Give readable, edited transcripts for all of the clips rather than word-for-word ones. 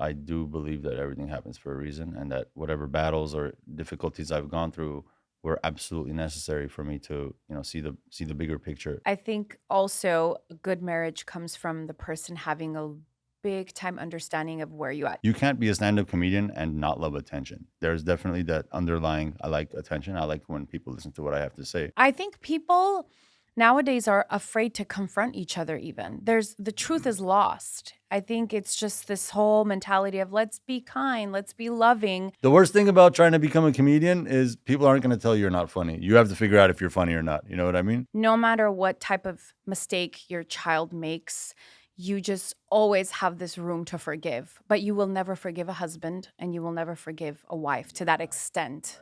I do believe that everything happens for a reason, and that whatever battles or difficulties I've gone through were absolutely necessary for me to, see the bigger picture. I think also a good marriage comes from the person having a big time understanding of where you at. You can't be a stand-up comedian and not love attention. There's definitely that underlying, I like attention. I like when people listen to what I have to say. I think people nowadays are afraid to confront each other even. There's the truth is lost. I think it's just this whole mentality of let's be kind, let's be loving. The worst thing about trying to become a comedian is people aren't going to tell you you're not funny. You have to figure out if you're funny or not. You know what I mean? No matter what type of mistake your child makes, you just always have this room to forgive. But you will never forgive a husband and you will never forgive a wife to that extent.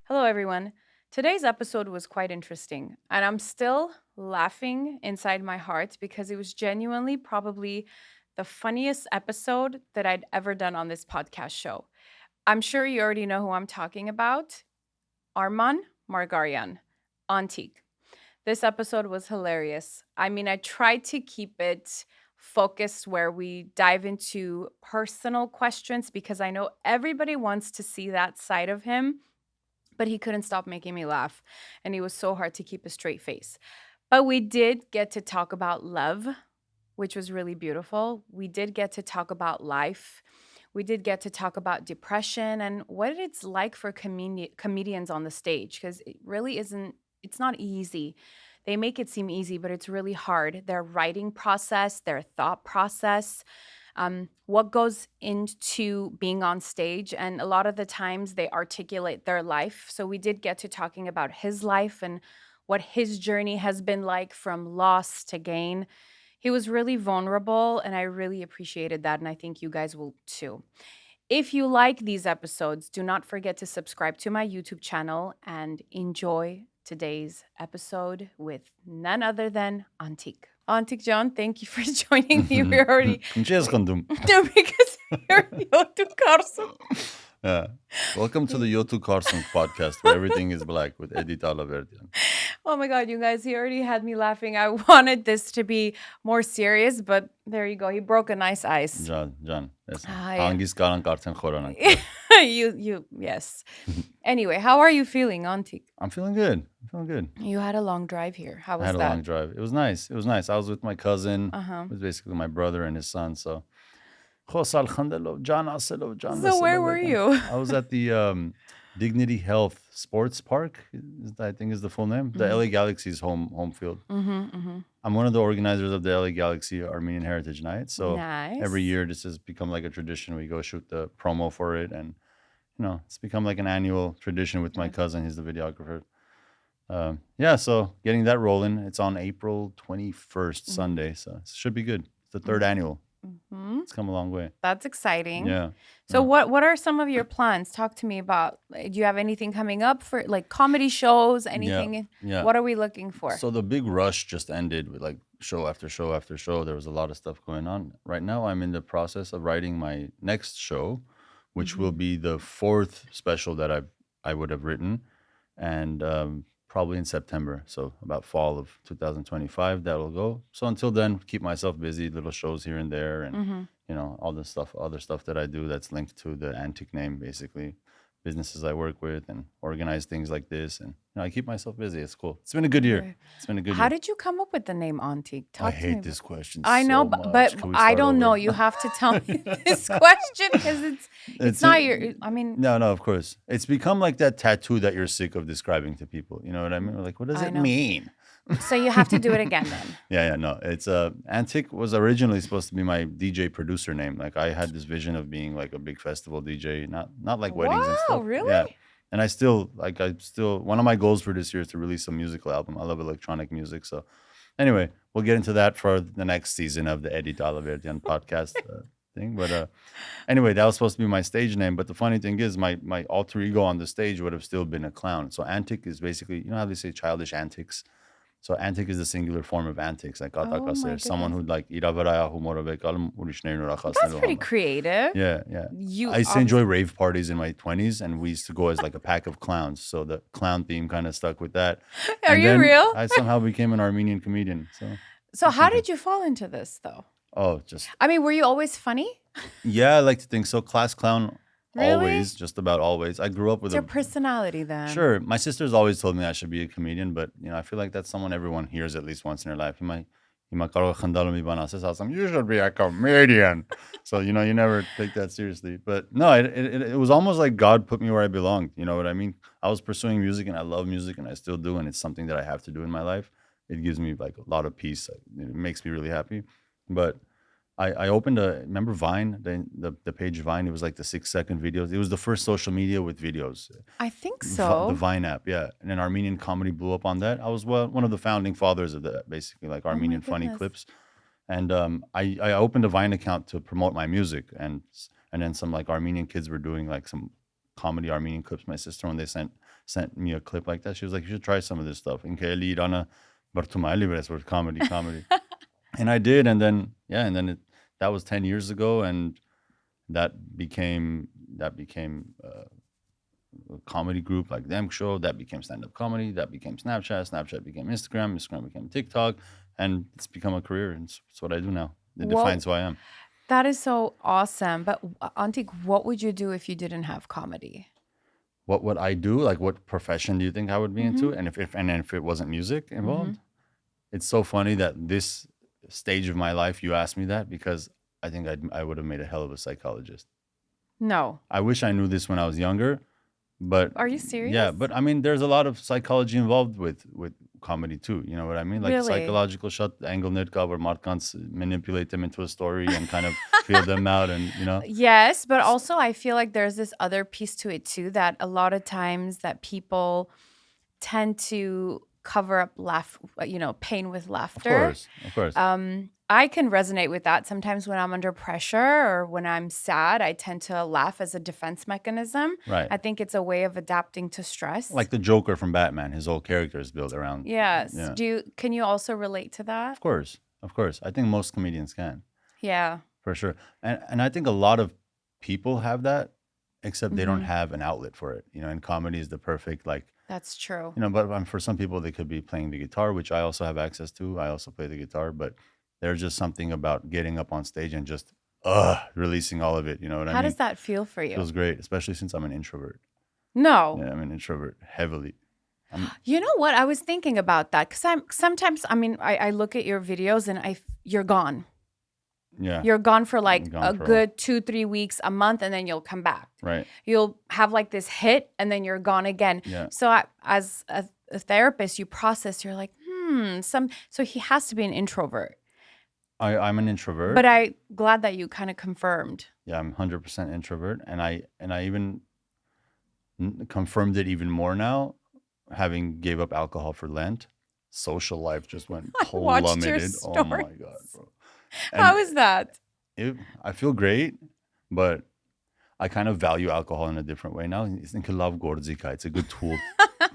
Hello, everyone. Today's episode was quite interesting, and I'm still laughing inside my heart because it was genuinely probably the funniest episode that I'd ever done on this podcast show. I'm sure you already know who I'm talking about. Arman Margarian, Antic. This episode was hilarious. I mean, I tried to keep it focused where we dive into personal questions because I know everybody wants to see that side of him, but he couldn't stop making me laugh. And it was so hard to keep a straight face. But we did get to talk about love, which was really beautiful. We did get to talk about life. We did get to talk about depression and what it's like for comedians on the stage, because it really isn't, it's not easy. They make it seem easy, but it's really hard. Their writing process, their thought process, what goes into being on stage. And a lot of the times they articulate their life. So we did get to talking about his life and what his journey has been like from loss to gain. He was really vulnerable, and I really appreciated that. And I think you guys will too. If you like these episodes, do not forget to subscribe to my YouTube channel and enjoy today's episode with none other than Antic. Antic John, thank you for joining me. We're already Yes, kundum. because you're YouTube Carson. Yeah. Welcome to the Yotu Carson podcast, where everything is black with Edith Alaverdyan. Oh my God, you guys, he already had me laughing. I wanted this to be more serious, but there you go. He broke a nice ice. Can, yes. Hi. Hangis karan karten khoranan. Yes. Anyway, how are you feeling, Antic? I'm feeling good. You had a long drive here. How I was had a that? long drive. It was nice. I was with my cousin. Uh-huh. It was basically my brother and his son. So, so where were you? I was at the Dignity Health Sports Park. I think is the full name. The LA Galaxy's home field. I'm one of the organizers of the LA Galaxy Armenian Heritage Night. So Nice. every year this has become like a tradition. We go shoot the promo for it, and it's become like an annual tradition with my cousin. He's the videographer. So getting that rolling. It's on April 21st, Sunday. So it should be good. It's the third annual. It's come a long way. That's exciting. Yeah. So what are some of your plans? Talk to me about, do you have anything coming up for like comedy shows, anything? Yeah. What are we looking for? So the big rush just ended with like show after show after show. There was a lot of stuff going on. Right now I'm in the process of writing my next show, which will be the fourth special that I would have written, and probably in September. So about fall of 2025 that'll go. So until then, keep myself busy, little shows here and there, and all the stuff, other stuff that I do that's linked to the Antic name, basically businesses I work with and organize things like this, and I keep myself busy. It's cool. It's been a good year. How did you come up with the name Antic? I hate this question. I know, so much. but Can we I start don't know. over? You have to tell me this question because it's not your. I mean, No, of course. It's become like that tattoo that you're sick of describing to people. You know what I mean? We're like, what does I it know. mean? so you have to do it again then. No. It's Antic was originally supposed to be my DJ producer name. Like I had this vision of being like a big festival DJ, not like weddings and Wow, stuff. really? Yeah. And I still one of my goals for this year is to release a musical album. I love electronic music. So anyway, we'll get into that for the next season of the Edith Alaverdyan podcast thing. But anyway, that was supposed to be my stage name. But the funny thing is my alter ego on the stage would have still been a clown. So Antic is basically, how they say childish antics. So Antic is the singular form of antics. Like Oh my someone goodness. who like iravaraya humora bekalım ulishneinu That's rakhasnelu pretty hama. creative. Yeah, yeah. You I used to enjoy obviously. rave parties in my 20s, and we used to go as like a pack of clowns. So the clown theme kind of stuck with that. Are And you then real? I somehow became an Armenian comedian. So So it's how something. did you fall into this though? Oh, just I mean, were you always funny? yeah, I like to think so. Class clown, Really? always, just about always. I grew up with It's your a personality then. sure. My sister's always told me I should be a comedian, but I feel like that's someone everyone hears at least once in their life. You should be a comedian. So you never take that seriously. But no, it was almost like God put me where I belonged. You know what I mean? I was pursuing music, and I love music, and I still do, and it's something that I have to do in my life. It gives me like a lot of peace. It makes me really happy. But I opened remember Vine, the page Vine. It was like the 6-second videos. It was the first social media with videos. I think The so. Vine app, yeah. And then Armenian comedy blew up on that. I was one of the founding fathers of that, basically, like Oh my Armenian funny goodness. clips. And I opened a Vine account to promote my music, and then some like Armenian kids were doing like some comedy Armenian clips. My sister, when they sent me a clip like that, she was like, "You should try some of this stuff." In Kaeli Irana, Bartumali, comedy. And I did, and then yeah, and then that was 10 years ago, and that became a comedy group like them show. That became stand up comedy. That became Snapchat. Snapchat became Instagram. Instagram became TikTok, and it's become a career. And it's what I do now. It Well, defines who I am. that is so awesome. But Antik, what would you do if you didn't have comedy? What would I do? Like, what profession do you think I would be Mm-hmm. into? And if it wasn't music Mm-hmm. involved, it's so funny that this stage of my life you asked me that, because I think I would have made a hell of a psychologist. No. I wish I knew this when I was younger, but Are you yeah, serious? but I mean, there's a lot of psychology involved with comedy too. You know what I mean? Like Really? psychological shot angle nitka, where Markans manipulate them into a story and kind of feel them out, and Yes, but also I feel like there's this other piece to it too, that a lot of times that people tend to cover up pain with laughter. of course, I can resonate with that. Sometimes when I'm under pressure or when I'm sad, I tend to laugh as a defense mechanism. right. I think it's a way of adapting to stress. Like the Joker from Batman, his whole character is built around. Yes. Yeah, Can you also relate to that? of course, of course. I think most comedians can, Yeah. for sure, and I think a lot of people have that, except they don't Hmm. have an outlet for it. And comedy is the perfect like. That's true. But for some people, they could be playing the guitar, which I also have access to. I also play the guitar, but there's just something about getting up on stage and just releasing all of it. You know what I How mean? does that feel for you? Feels great, especially since I'm an introvert. No. Yeah, I'm an introvert heavily. You know what? I was thinking about that because I look at your videos and you're gone. Yeah, You're gone for like I'm gone a for good 2-3 weeks, a month, and then you'll come back. right. You'll have like this hit and then you're gone again. Yeah, So as a therapist, you process, you're like, so he has to be an introvert. I'm an introvert. But I'm glad that you kind of confirmed. Yeah, I'm 100% introvert, and I even confirmed it even more now, having gave up alcohol for Lent. Social life just went I watched your plummeted. Oh my stories. god, bro! How And is that? I feel great, but I kind of value alcohol in a different way now. It's a good tool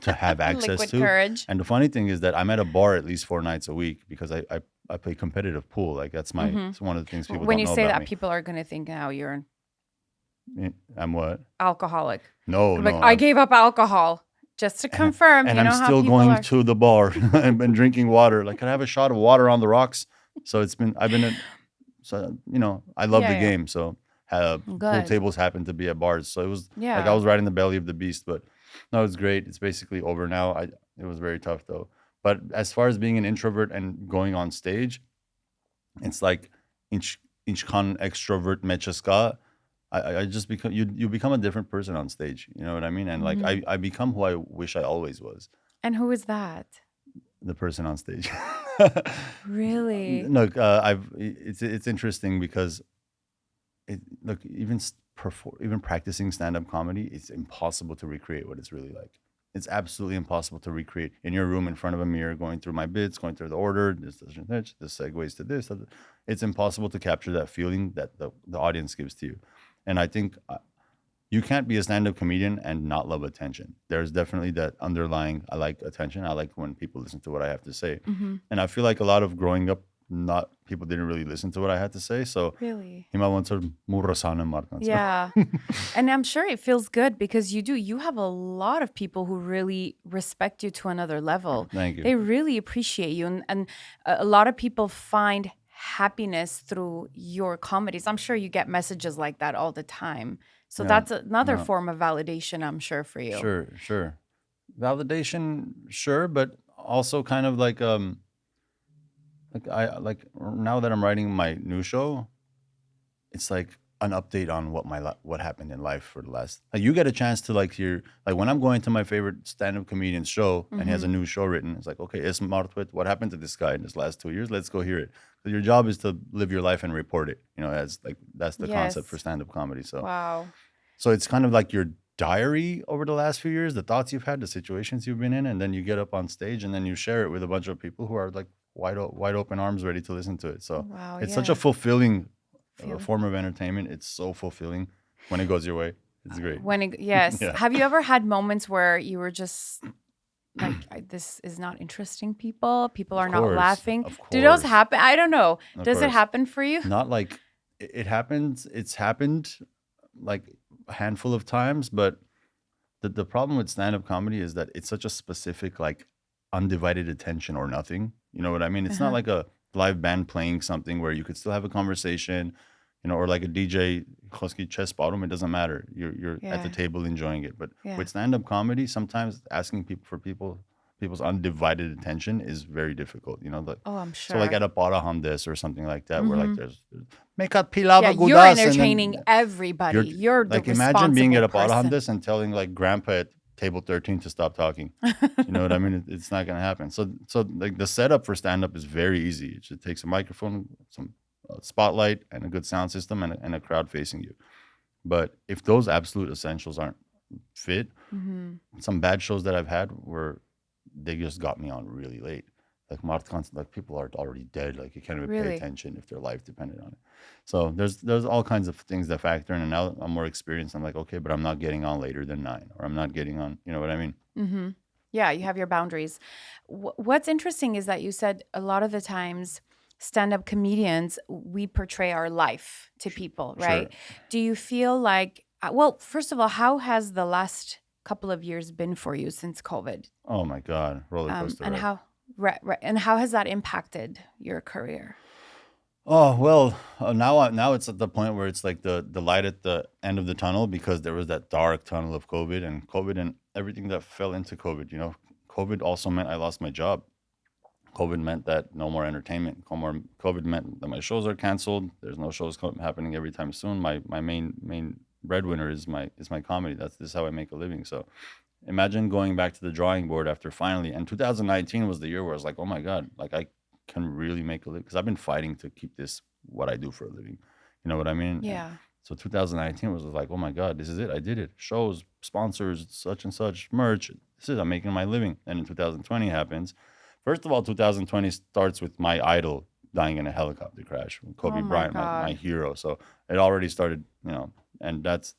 to have access Liquid to. courage. And the funny thing is that I'm at a bar at least 4 nights a week, because I play competitive pool. Like that's it's one of the things people When don't you know say about that, me. people are going to think now you're an I'm what? alcoholic. No, Like, no. I gave up alcohol. Just to confirm, And you know I'm how still people going are. to the bar and been drinking water. Like, can I have a shot of water on the rocks? So I love Yeah, the yeah. game. So pool Good. tables happen to be at bars. So it was like I Yeah. was riding the belly of the beast, but no, it's great. It's basically over now. It was very tough though. But as far as being an introvert and going on stage, it's like inchkan extrovert mechaska. I just become you become a different person on stage. You know what I mean? And like Mhm. I become who I wish I always was, And who is that? the person on stage. Really? Look, it's interesting because look, even practicing stand-up comedy, it's impossible to recreate what it's really like. It's absolutely impossible to recreate in your room in front of a mirror, going through my bits, going through the order. This segues to this. It's impossible to capture that feeling that the audience gives to you. And I think you can't be a stand-up comedian and not love attention. There's definitely that underlying, I like attention. I like when people listen to what I have to say. Hmm. And I feel like a lot of growing up, not people didn't really listen to what I had to say. So Really? himawantsar murasana martan. So Yeah. And I'm sure it feels good because you have a lot of people who really respect you to another level. thank you. They really appreciate you. And a lot of people find happiness through your comedies. I'm sure you get messages like that all the time. So Yeah. that's another No. form of validation, I'm sure, for you. Sure. Validation, sure, but also kind of like I like now that I'm writing my new show, it's like an update on what happened in life for the last. Like you get a chance to like hear like when I'm going to my favorite stand-up comedian's show and he has a new show written. It's like, okay, it's Martwit. What happened to this guy in his last 2 years? Let's go hear it. So your job is to live your life and report it. You know, as like that's the concept for Yes. stand-up comedy. So Wow. so it's kind of like your diary over the last few years, the thoughts you've had, the situations you've been in, and then you get up on stage and then you share it with a bunch of people who are like wide open arms, ready to listen to it. So Wow. it's Yeah. such a fulfilling Feel- form of entertainment. It's so fulfilling when it goes your way. It's great. Yes. Yeah. Have you ever had moments where you were just like, this is not interesting, people? People are not laughing. Of Do those course. happen? I don't know. Of Does it course. happen for you? Not like it happens. It's happened like a handful of times, but the problem with stand-up comedy is that it's such a specific, like undivided attention or nothing. You know what I mean? It's not like a live band playing something where you could still have a conversation, you know, or like a DJ Koski chess bottom. It doesn't matter. You're at the Yeah. table enjoying it. But Yeah. with stand-up comedy, sometimes asking people's undivided attention is very difficult. You know, like Oh, I'm sure. so like at a Parahamdes or something like that, where like there's make a yeah, pilava you're gudas and then entertaining everybody. You're the like imagine being at a responsible person. Parahamdes and telling like grandpa at table 13 to stop talking. You know what I mean? It's not gonna happen. So like the setup for stand up is very easy. It just takes a microphone, some spotlight, and a good sound system, and a crowd facing you. But if those absolute essentials aren't fit, some bad shows that I've had where they just got me on really late. Like like people are already dead. Like you can't even pay Really? attention if their life depended on it. So there's all kinds of things that factor in. And now I'm more experienced. I'm like, okay, but I'm not getting on later than 9, or I'm not getting on. You know what I mean? Yeah, you have your boundaries. What's interesting is that you said a lot of the times stand-up comedians, we portray our life to people, right? Do you feel like, well, first of all, how has the last couple of years been for you since COVID? Oh my God, roller coaster. And ride. how has that impacted your career? Oh well, now it's at the point where it's like the light at the end of the tunnel, because there was that dark tunnel of COVID and everything that fell into COVID. You know, COVID also meant I lost my job. COVID meant that no more entertainment. COVID meant that my shows are canceled. There's no shows happening every time soon. My main breadwinner is my comedy. This is how I make a living. So imagine going back to the drawing board after finally. And 2019 was the year where I was like, oh my God, like I can really make a living, because I've been fighting to keep this what I do for a living. You know what I mean? Yeah. And so 2019 was like, oh my God, this is it. I did it. Shows, sponsors, such and such, merch. I'm making my living. And in 2020 happens. First of all, 2020 starts with my idol dying in a helicopter crash. Kobe Oh my Bryant, God. my hero. So it already started, you know, and that's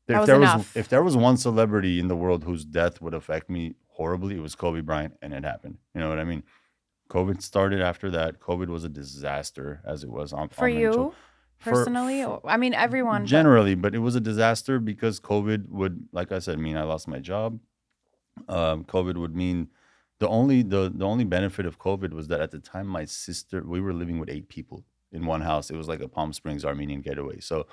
That was enough. if there was one celebrity in the world whose death would affect me horribly, it was Kobe Bryant, and it happened. You know what I mean? COVID started after that. COVID was a disaster, as it was on For many you children. personally? I mean, everyone. but- Generally, but it was a disaster because COVID would, like I said, mean I lost my job. COVID would mean the only benefit of COVID was that at the time we were living with 8 people in one house. It was like a Palm Springs Armenian getaway. So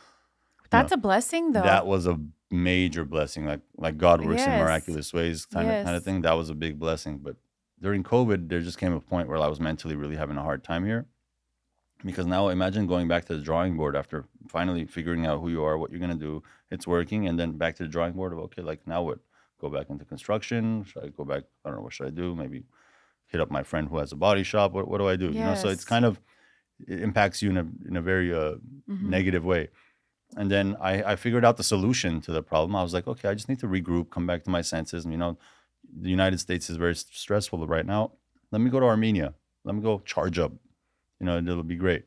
That's a blessing, though. that was a major blessing. Like God works in Yes. miraculous ways, kind Yes. of thing. That was a big blessing. But during COVID, there just came a point where I was mentally really having a hard time here. Because now imagine going back to the drawing board after finally figuring out who you are, what you're gonna do. It's working, and then back to the drawing board of, okay, like now what? Go back into construction? Should I go back? I don't know, what should I do? Maybe hit up my friend who has a body shop. What do I do? You know, so it's Yes. kind of, it impacts you in a very negative way. And then I figured out the solution to the problem. I was like, okay, I just need to regroup, come back to my senses. And, you know, the United States is very stressful right now. Let me go to Armenia. Let me go charge up. You know, it'll be great.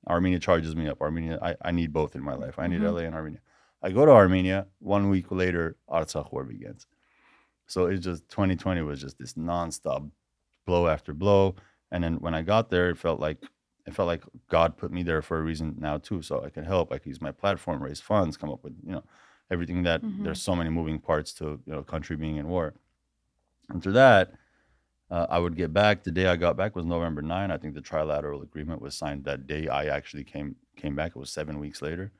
Armenia charges me up. I need both in my life. I need LA and Armenia. I go to Armenia. 1 week later, Artsakh war begins. So it's just 2020 was just this nonstop blow after blow. And then when I got there, it felt like God put me there for a reason now too. So I could help. I could use my platform, raise funds, come up with everything that Mm-hmm. there's so many moving parts to country being in war. After that, I would get back. The day I got back was November 9. I think the trilateral agreement was signed that day. I actually came back. It was 7 weeks later.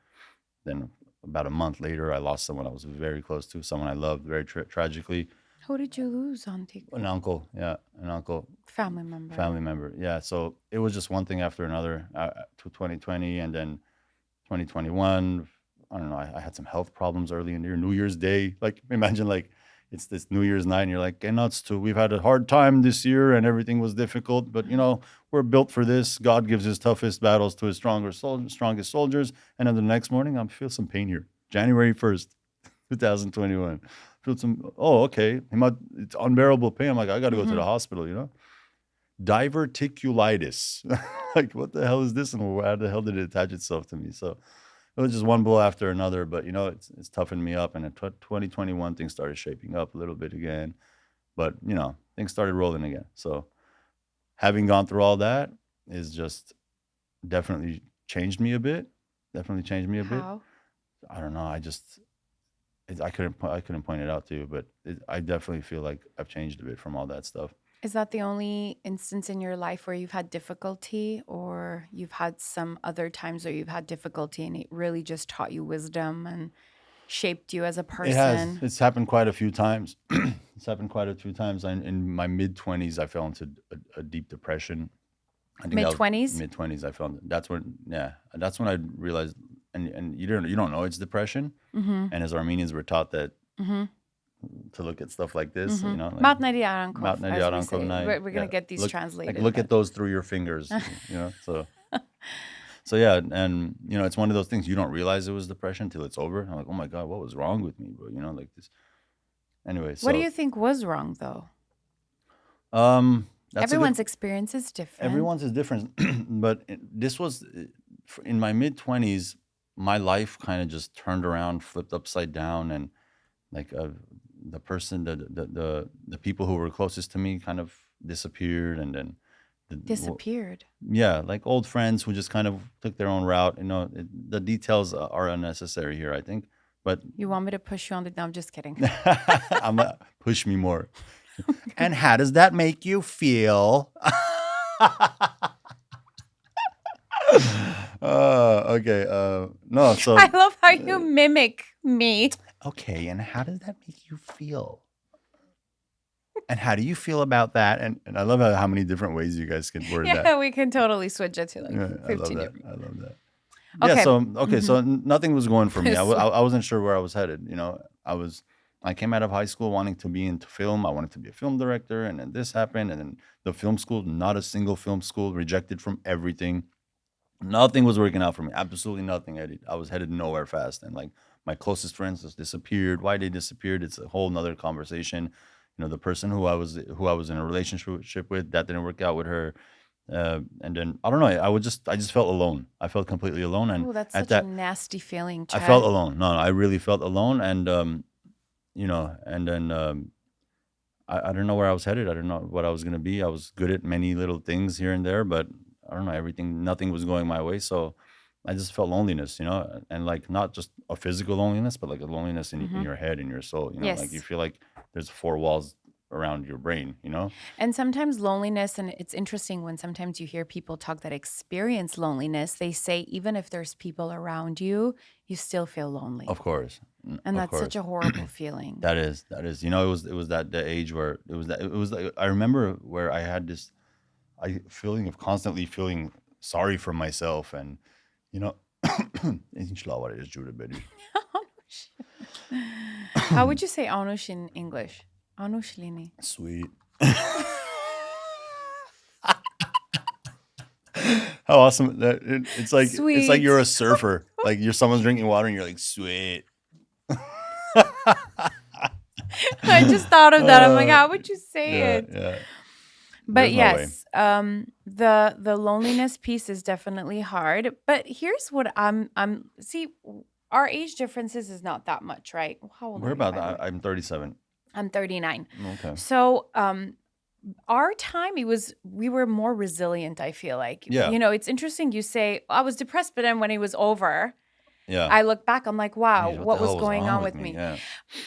Then about a month later, I lost someone I was very close to, someone I loved very tragically. Who did you lose, Antic? An uncle, yeah, an uncle, Family member. family member, yeah. So it was just one thing after another to 2020, and then 2021. I don't know. I had some health problems early in the year. New Year's Day, like imagine like it's this New Year's night, and you're like, "Hey, nuts too. We've had a hard time this year, and everything was difficult, but we're built for this. God gives His toughest battles to His strongest soldiers." And then the next morning, I feel some pain here. January 1st, 2021. Feel some. Oh, okay. It's unbearable pain. I'm like, I got to go to Mm-hmm. the hospital. Diverticulitis. Like, what the hell is this? And how the hell did it attach itself to me? So it was just one blow after another. But it's toughened me up. And in 2021, things started shaping up a little bit again. But things started rolling again. So having gone through all that is just definitely changed me a bit. Definitely changed me a bit. How? I don't know. I couldn't point it out to you, but I definitely feel like I've changed a bit from all that stuff. Is that the only instance in your life where you've had difficulty, or you've had some other times where you've had difficulty and it really just taught you wisdom and shaped you as a It has. person? It's happened quite a few times. It's happened quite a few times. In my mid 20s, I fell into a deep depression. I think Mid that was 20s? mid 20s. I felt that's when I realized, and you don't know it's depression. Mm-hmm. And as Armenians, we're taught that Mm-hmm. to look at stuff like this, Mm-hmm. like Matneri Arankov, Mountain as we Ankov say. night. We're Yeah, gonna get these like translated, look but at those through your fingers. So yeah, and it's one of those things you don't realize it was depression till it's over. I'm like, oh my god, what was wrong with me, bro? Like this. Anyway, what do so you think was wrong though? that's a good. Everyone's experience is different. Everyone's is different, but this was in my mid 20s. My life kind of just turned around, flipped upside down, and like the person, the people who were closest to me, kind of disappeared, and then Disappeared. yeah, like old friends who just kind of took their own route. The details are unnecessary here, I think. But You want me to push you on the? No, I'm just kidding. push me more. And how does that make you feel? Okay. No, so I love how you mimic me. okay. And how does that make you feel? And how do you feel about that? And I love how many different ways you guys can word that. Yeah, we can totally switch it to like Yeah, I love 15 that. different. I love that. Yeah. Okay. So okay. So nothing was going for me. I, Switch. I, I wasn't sure where I was headed. I came out of high school wanting to be into film. I wanted to be a film director, and then this happened, and then the film school, not a single film school, rejected from everything. Nothing was working out for me. Absolutely nothing. I was headed nowhere fast, and like my closest friends just disappeared. Why they disappeared? It's a whole nother conversation. The person who I was in a relationship with, that didn't work out with her. And then I don't know. I just felt alone. I felt completely alone, and Oh, that's at such a that nasty feeling, I felt Chad. alone. No, I really felt alone, and and then I don't know where I was headed. I don't know what I was gonna be. I was good at many little things here and there, but I don't know, nothing was going my way. So I just felt loneliness, and like not just a physical loneliness, but like a loneliness in Hmm. your head, in your soul. Like you Yes. feel like there's four walls around your brain. And sometimes loneliness, and it's interesting when sometimes you hear people talk that experience loneliness, they say even if there's people around you, you still feel lonely. Of course, And of that's such course. a horrible feeling. That is. It was that the age where it was like, I remember where I had this feeling of constantly feeling sorry for myself, and you know İnşallah var ya, Judah Betty. How would you say Anush in English? Anushlini. Sweet. How awesome that it's like you're a Sweet. surfer, like someone's drinking water and you're like sweet. I just thought of that. I'm like, Uh, how would you say yeah, it? yeah. But There's no way. yes, the loneliness piece is definitely hard. But here's what I'm see. our age differences is not that much, right? How old are We're you, about by the that. way? I'm 37. I'm 39. Okay. So, our time, we were more resilient, I feel like. Yeah. It's interesting you say, I was depressed, but then when it was over, Yeah. I look back, I'm like, wow, Jeez, what the what was hell was going wrong on with with me? me? Yeah.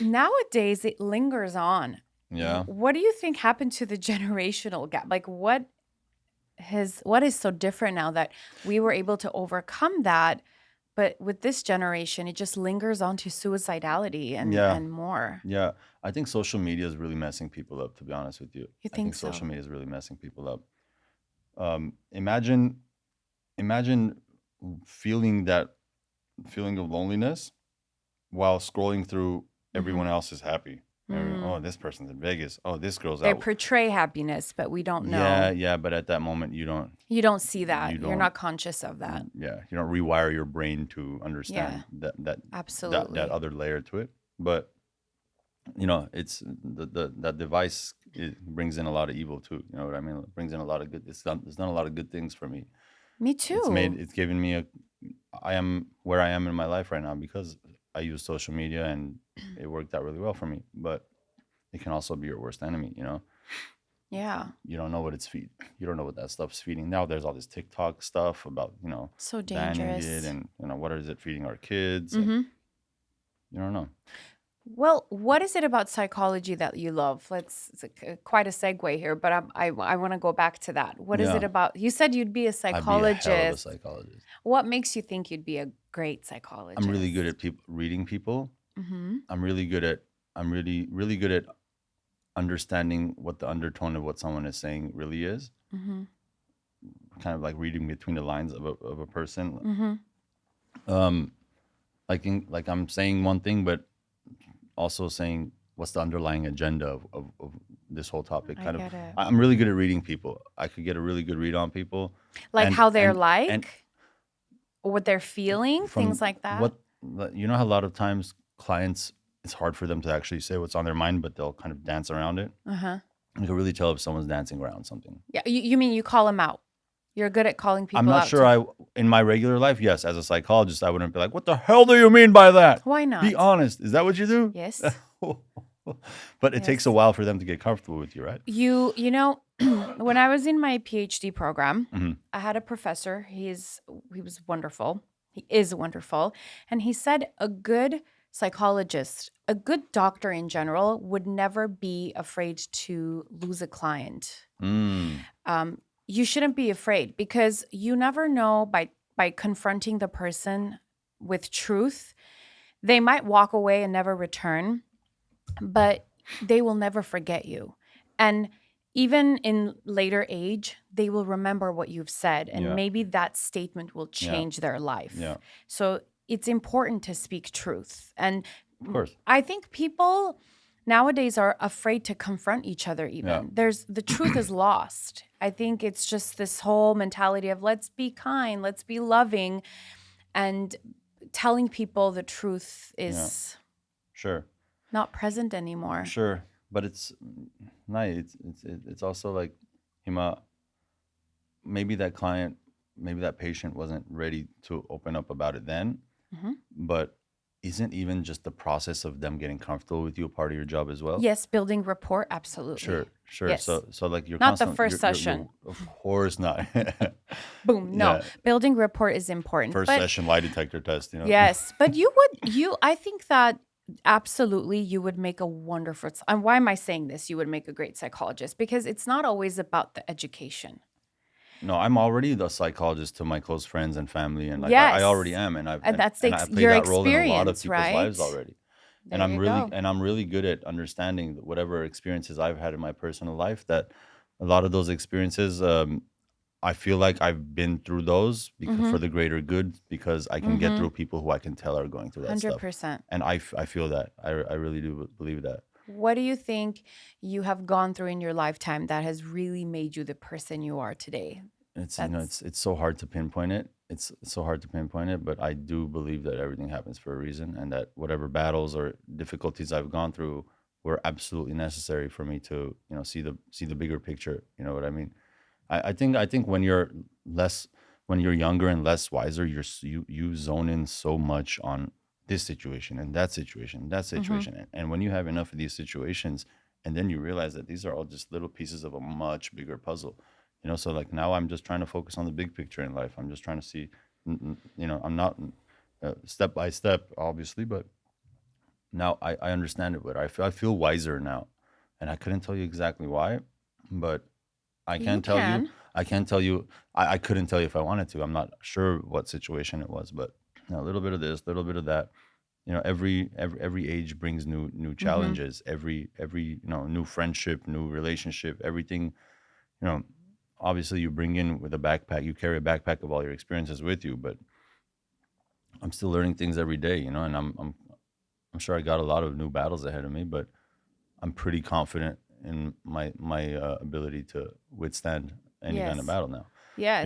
Nowadays, it lingers on. Yeah. What do you think happened to the generational gap? Like, what is so different now that we were able to overcome that, but with this generation, it just lingers on to suicidality and Yeah. and more. Yeah. I think social media is really messing people up, to be honest with you. You I think think so? social media is really messing people up. Imagine feeling that feeling of loneliness while scrolling through Hmm. everyone else is happy. Oh, Mm. this person's in Vegas. Oh, this girl's They out. portray happiness, but we don't Yeah, know. yeah, but at that moment You don't see you that. You're don't not conscious of that. yeah, you don't rewire your brain to Yeah, understand that absolutely. other layer to it. But it's that device, it brings in a lot of evil too. You know what I mean? It brings in a lot of good. It's done a lot of good things for me. Me It's too. given me I am where I am in my life right now because I use social media and it worked out really well for me. But it can also be your worst enemy. Yeah, You don't know what it's feed. You don't know what that stuff's feeding. Now there's all this TikTok stuff about so banning it, dangerous. and what is it feeding our kids, and Hmm. you don't know. Well, what is it about psychology that you love? Quite a segue here, but I want to go back to that. What is it Yeah, about? You said you'd be a I'd be a hell of a psychologist. psychologist. What makes you think you'd be a great I'm really good psychologist? at reading people. Mm-hmm. I'm really good at I'm really good at understanding what the undertone of what someone is saying really is. Mm-hmm. Kind of like reading between the lines of a person. Mm-hmm. Um, like I'm saying one thing, but also saying what's the underlying agenda of this whole topic. I Kind of, get it. I'm really good at reading people. I could get a really good read on people, Like and how they're and like, or what they're feeling, things from like that. what how a lot of times clients, it's hard for them to actually say what's on their mind, but they'll kind of dance around it. Uh-huh. You can really tell if someone's dancing around something. Yeah, you mean you call them out. You're good at calling I'm people not out sure. to. In my regular life, yes, as a psychologist, I wouldn't be like, "What the hell do you mean by that?" Why Be not? honest. Is that what you do? Yes. But it takes a Yes. while for them to get comfortable with you, right? You know, when I was in my PhD program, Hmm. I had a professor. He was wonderful. He is wonderful. And he said a good psychologist, a good doctor in general, would never be afraid to lose a client. Mm. You shouldn't be afraid because you never know by confronting the person with truth, they might walk away and never return, but they will never forget you. And even in later age, they will remember what you've said, and Yeah. maybe that statement will Yeah. change their life. Yeah. So it's important to speak truth. And Of course. I think people nowadays are afraid to confront each other Yeah. even. The truth is lost. I think it's just this whole mentality of let's be kind, let's be loving, and telling people the truth is Sure. not present anymore. Sure. But it's nice. It's also like, Hima, maybe that client, maybe that patient wasn't ready to open up about it then, Mhm. but isn't even just the process of them getting comfortable with you a part of your job as well? Yes, building rapport, absolutely. Sure. Yes. So like you're Not the constant, first session. of course not. Boom. No, Yeah. building rapport is important. First but session lie detector test, yes, but I think that absolutely you would make a wonderful, and why am I saying this? You would make a great psychologist because it's not always about the education. No, I'm already the psychologist to my close friends and family, and like I already Yes. am, and And that's I play your that role in a lot of experience, people's lives right? already. And There you go. I'm really good at understanding whatever experiences I've had in my personal life. That a lot of those experiences, I feel like I've been through those because for Mm-hmm. the greater good, because I can get Mm-hmm. through people who I can tell are going through that stuff, 100%. and I feel that I really do believe that. What do you think you have gone through in your lifetime that has really made you the person you are today? It's That's it's so hard to pinpoint it. It's so hard to pinpoint it, but I do believe that everything happens for a reason, and that whatever battles or difficulties I've gone through were absolutely necessary for me to see the bigger picture. You know what I mean? I think when you're younger and less wiser, you zone in so much on this situation and that situation and that Mm-hmm. situation. And when you have enough of these situations, and then you realize that these are all just little pieces of a much bigger puzzle, so like now I'm just trying to focus on the big picture in life. I'm just trying to see, I'm not step by step, obviously, but now I understand it better. I feel wiser now, and I couldn't tell you exactly why, but I You can tell you. can. I can tell you. I couldn't tell you if I wanted to. I'm not sure what situation it was, but a little bit of this, a little bit of that. Every age brings new Mm-hmm. challenges. Every new friendship, new relationship, everything. You know, obviously you bring in with a backpack. You carry a backpack of all your experiences with you, but I'm still learning things every day. And I'm sure I got a lot of new battles ahead of me, but I'm pretty confident in my ability to withstand any kind of Yes. battle now. Yes.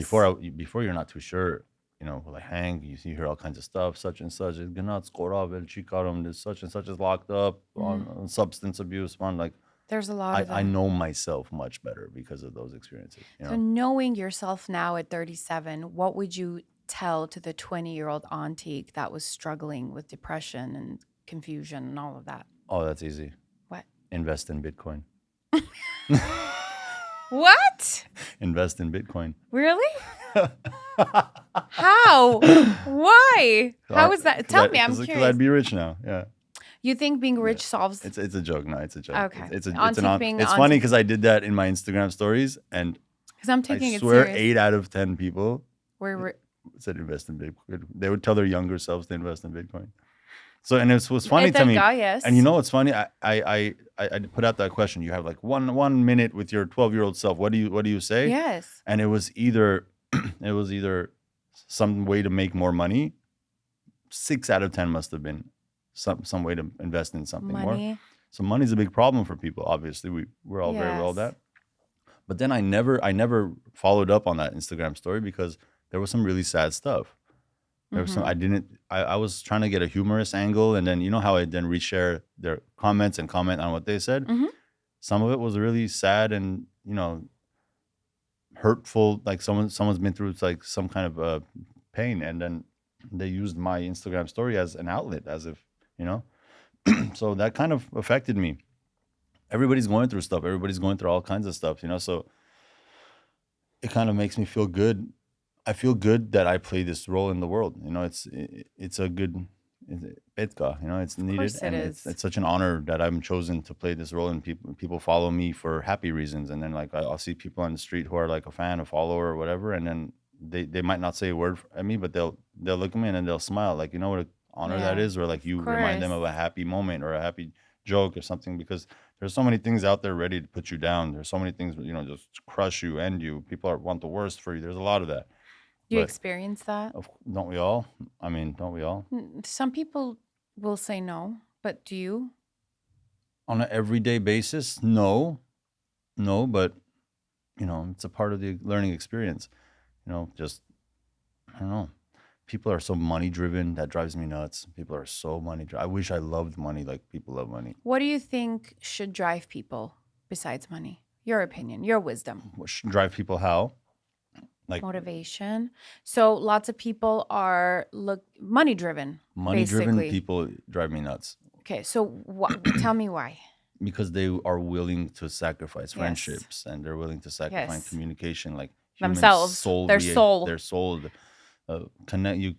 Before you're not too sure, like hang, you hear all kinds of stuff, such and such is gonna score el chicarum, this such and such is locked up Mm. on substance abuse, on like There's a lot I of I that. know myself much better because of those experiences. So, knowing yourself now at 37, what would you tell to the 20-year-old Antic that was struggling with depression and confusion and all of that? Oh, that's easy. What? Invest in Bitcoin. What? Invest in Bitcoin. Really? How? Why? How is that? Tell me, I'm Because I'd curious. be rich now. Yeah. You think being Yeah. rich solves. It's a joke. No, it's a joke. Okay. It's an Antic on. being It's funny Antic. because I did that in my Instagram stories, and Because I'm I taking it swear serious. 8 out of 10 people We're said invest in Bitcoin. They would tell their younger selves to invest in Bitcoin. So, and it was funny to thank me. God, And you yes. know what's funny? I put out that question. You have like one minute with your 12-year-old self. What do you say? Yes. And it was either some way to make more money. 6 out of 10 must have been some way to invest in something more. Money. So money's a big problem for people. Obviously, we're all very well Yes. that. But then I never followed up on that Instagram story because there was some really sad stuff. There was some Mm-hmm. I didn't I was trying to get a humorous angle, and then you know how I then reshare their comments and comment on what they said. Mm-hmm. Some of it was really sad and hurtful. Like someone's been through like some kind of pain, and then they used my Instagram story as an outlet, as if you know. So that kind of affected me. Everybody's going through stuff. Everybody's going through all kinds of stuff. So it kind of makes me feel good. I feel good that I play this role in the world. It's a good petka. It's Of needed, course it and it's is. it's such an honor that I'm chosen to play this role, and people follow me for happy reasons. And then like I'll see people on the street who are like a fan, a follower, or whatever, and then they might not say a word at me, but they'll look at me and then they'll smile, like what an honor that Yeah. is, or like Of you remind them course. of a happy moment or a happy joke or something, because there's so many things out there ready to put you down. There's so many things just crush you, end you. People want the worst for you. There's a lot of that, You but experience that? don't we all? I mean, don't we all? Some people will say no, but do you? On an everyday basis, no, no, but it's a part of the learning experience. Just I don't know. People are so money driven that drives me nuts. People are so money driven. I wish I loved money like people love money. What do you think should drive people besides money? Your opinion, your wisdom, What should drive people how? Like motivation. So lots of people are money driven, money driven basically. people drive me nuts Okay, so tell me why. because they are willing to sacrifice Yes. friendships, and they're willing to sacrifice Yes. communication, like human Themselves, soul, their soul. their soul, connect you.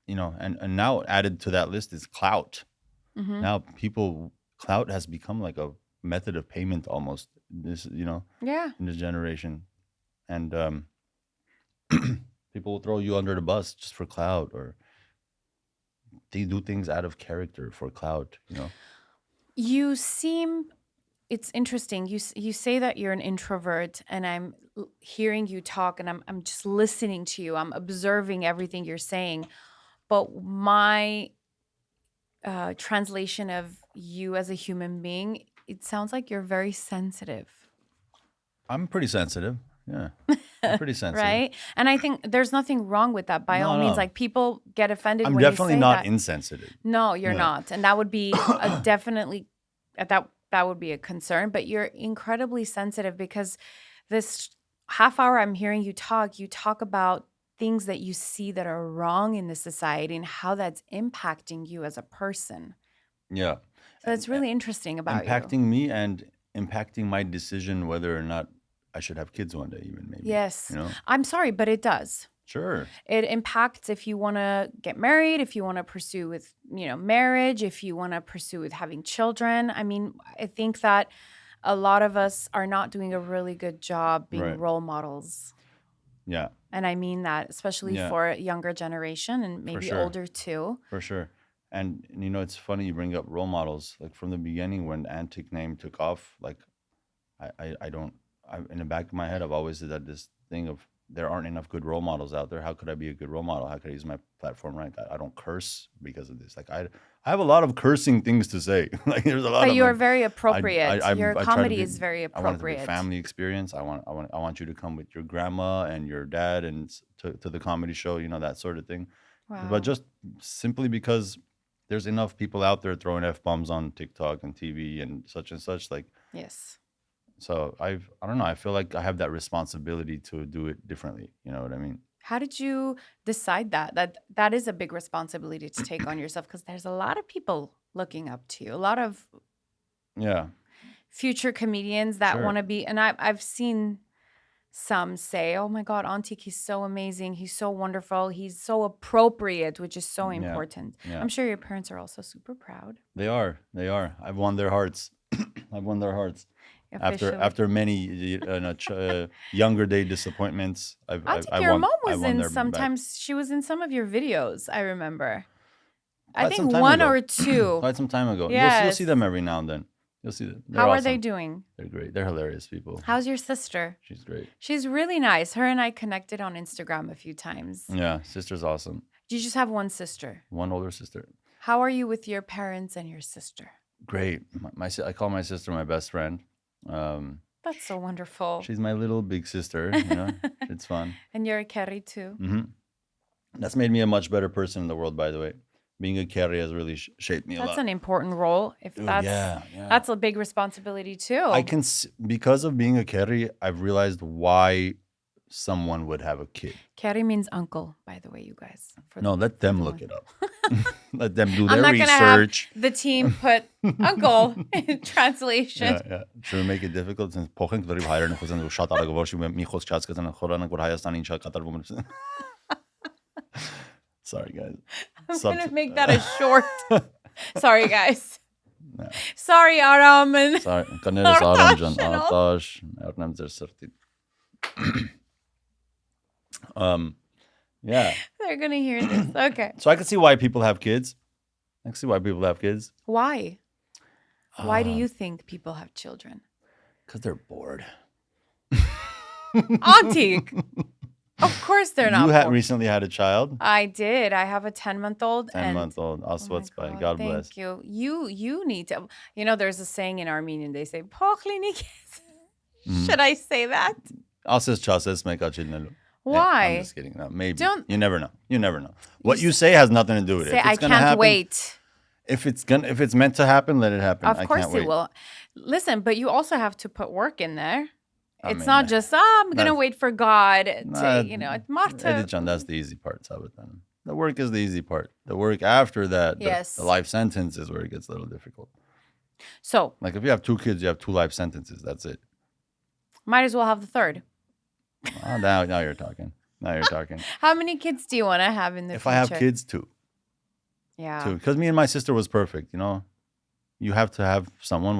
And now added to that list is clout. Mm-hmm. Now clout has become like a method of payment almost. Yeah. In this generation, and people will throw you under the bus just for clout, or they do things out of character for clout. You seem it's interesting. You say that you're an introvert, and I'm hearing you talk, and I'm just listening to you. I'm observing everything you're saying. But my translation of you as a human being, it sounds like you're very sensitive. I'm pretty sensitive. Yeah, I'm pretty sensitive. Right? And I think there's nothing wrong with that by all No, means. no, Like people get offended I'm when you definitely say not that. insensitive. No, you're Yeah. not. And that would be a definitely that would be a concern, but you're incredibly sensitive because this half hour I'm hearing you talk about things that you see that are wrong in the society and how that's impacting you as a person. Yeah. So that's really interesting about you. Impacting me and impacting my decision whether or not I should have kids one day, even maybe. Yes. You know? I'm sorry, but it does. Sure. It impacts if you want to get married, if you want to pursue with, marriage, if you want to pursue with having children. I mean, I think that a lot of us are not doing a really good job being Right. role models. Yeah. And I mean that especially Yeah. for a younger generation and maybe sure. older too. For sure. And it's funny you bring up role models. Like from the beginning when Antic name took off, like I don't in the back of my head I've always had this thing of there aren't enough good role models out there. How could I be a good role model? How could I use my platform right? I don't curse because of this. Like I have a lot of cursing things to say. Like there's a lot But of you are them. very appropriate. Your I try to comedy be- is very I want it to be a appropriate. family experience. I want you to come with your grandma and your dad and to the comedy show, that sort of thing. Wow. But just simply because there's enough people out there throwing F-bombs on TikTok and TV and such. Like, Yes. so I don't know. I feel like I have that responsibility to do it differently. You know what I mean? How did you decide that is a big responsibility to take on yourself? Because there's a lot of people looking up to you, a lot of Yeah. future comedians that Sure. want to be. And I've seen some say, "Oh my God, Antic, he's so amazing. He's so wonderful. He's so appropriate," which is so Yeah. important. Yeah. I'm sure your parents are also super proud. They are. I've won their hearts. I've won their hearts. Officially. After many younger day disappointments, Antic, I your won. mom I was won in their back. sometimes. She was in some of your videos. I remember. I Quite some think time one ago. or two. Quite some time ago. You'll Yes. see them every now and then. You'll see them. They're How are awesome. they doing? They're great. They're hilarious people. How's your sister? She's great. She's really nice. Her and I connected on Instagram a few times. Yeah, sister's awesome. You just have one sister. One older sister. How are you with your parents and your sister? Great. I call my sister my best friend. That's so wonderful. She's my little big sister. It's fun. And you're a Kerry too. That's made me a much better person in the world, by the way. Being a carry has really shaped me a That's lot. an important role. If Dude, that's yeah. that's a big responsibility too. I can because of being a carry, I've realized why someone would have a kid. Kerry means uncle, by the way, you guys. No, let them look it up. Let them do I'm their not gonna have research. the team put uncle in translation. Yeah. Should we make it difficult since փոխենք լրիվ հայերեն խոսեն ու շատ արագ որ մի խոսք չհասկացան խորանանք որ Հայաստանի ինչա կատարվում է։ Sorry guys. I'm gonna make that a short. Sorry guys. No. Sorry Aram and Sorry. Կներես Արամ ջան, Արտաշ, արտաշ, եռնեմ ձեր սրտին. Yeah. they're gonna hear this. Okay. So I can see why people have kids. I can see why people have kids. Why? Why do you think people have children? Because they're bored. Antique. Of course they're not. You had bored. recently had a child. I did. I have a 10-month-old. 10-month-old. Oh my Aswats God bless. Thank you. You need to. There's a saying in Armenian. They say, "Փոխլինի քեզ." Should I say that? Ասես չասես մեկա չլինելու. Why? I'm just kidding. No, maybe. Don't- You never know. You never know. What you say has nothing to do with it. Say, If I it's gonna can't happen, wait. If it's meant to happen, let it happen. Of I course can't it wait. will. Listen, but you also have to put work in there. I It's mean, not just, I'm going to that's- wait for God to, Nah, Marta. Editcan, that's the easy part. Sabitan. The work is the easy part. The work after that, Yes. the life sentence is where it gets a little difficult. So, Like if you have 2 kids, you have 2 life sentences. That's it. might as well have the third. Now you're talking. Now you're talking. How many kids do you want to have in the If future? I have kids, 2. Yeah. 2. Because me and my sister was perfect. You have to have someone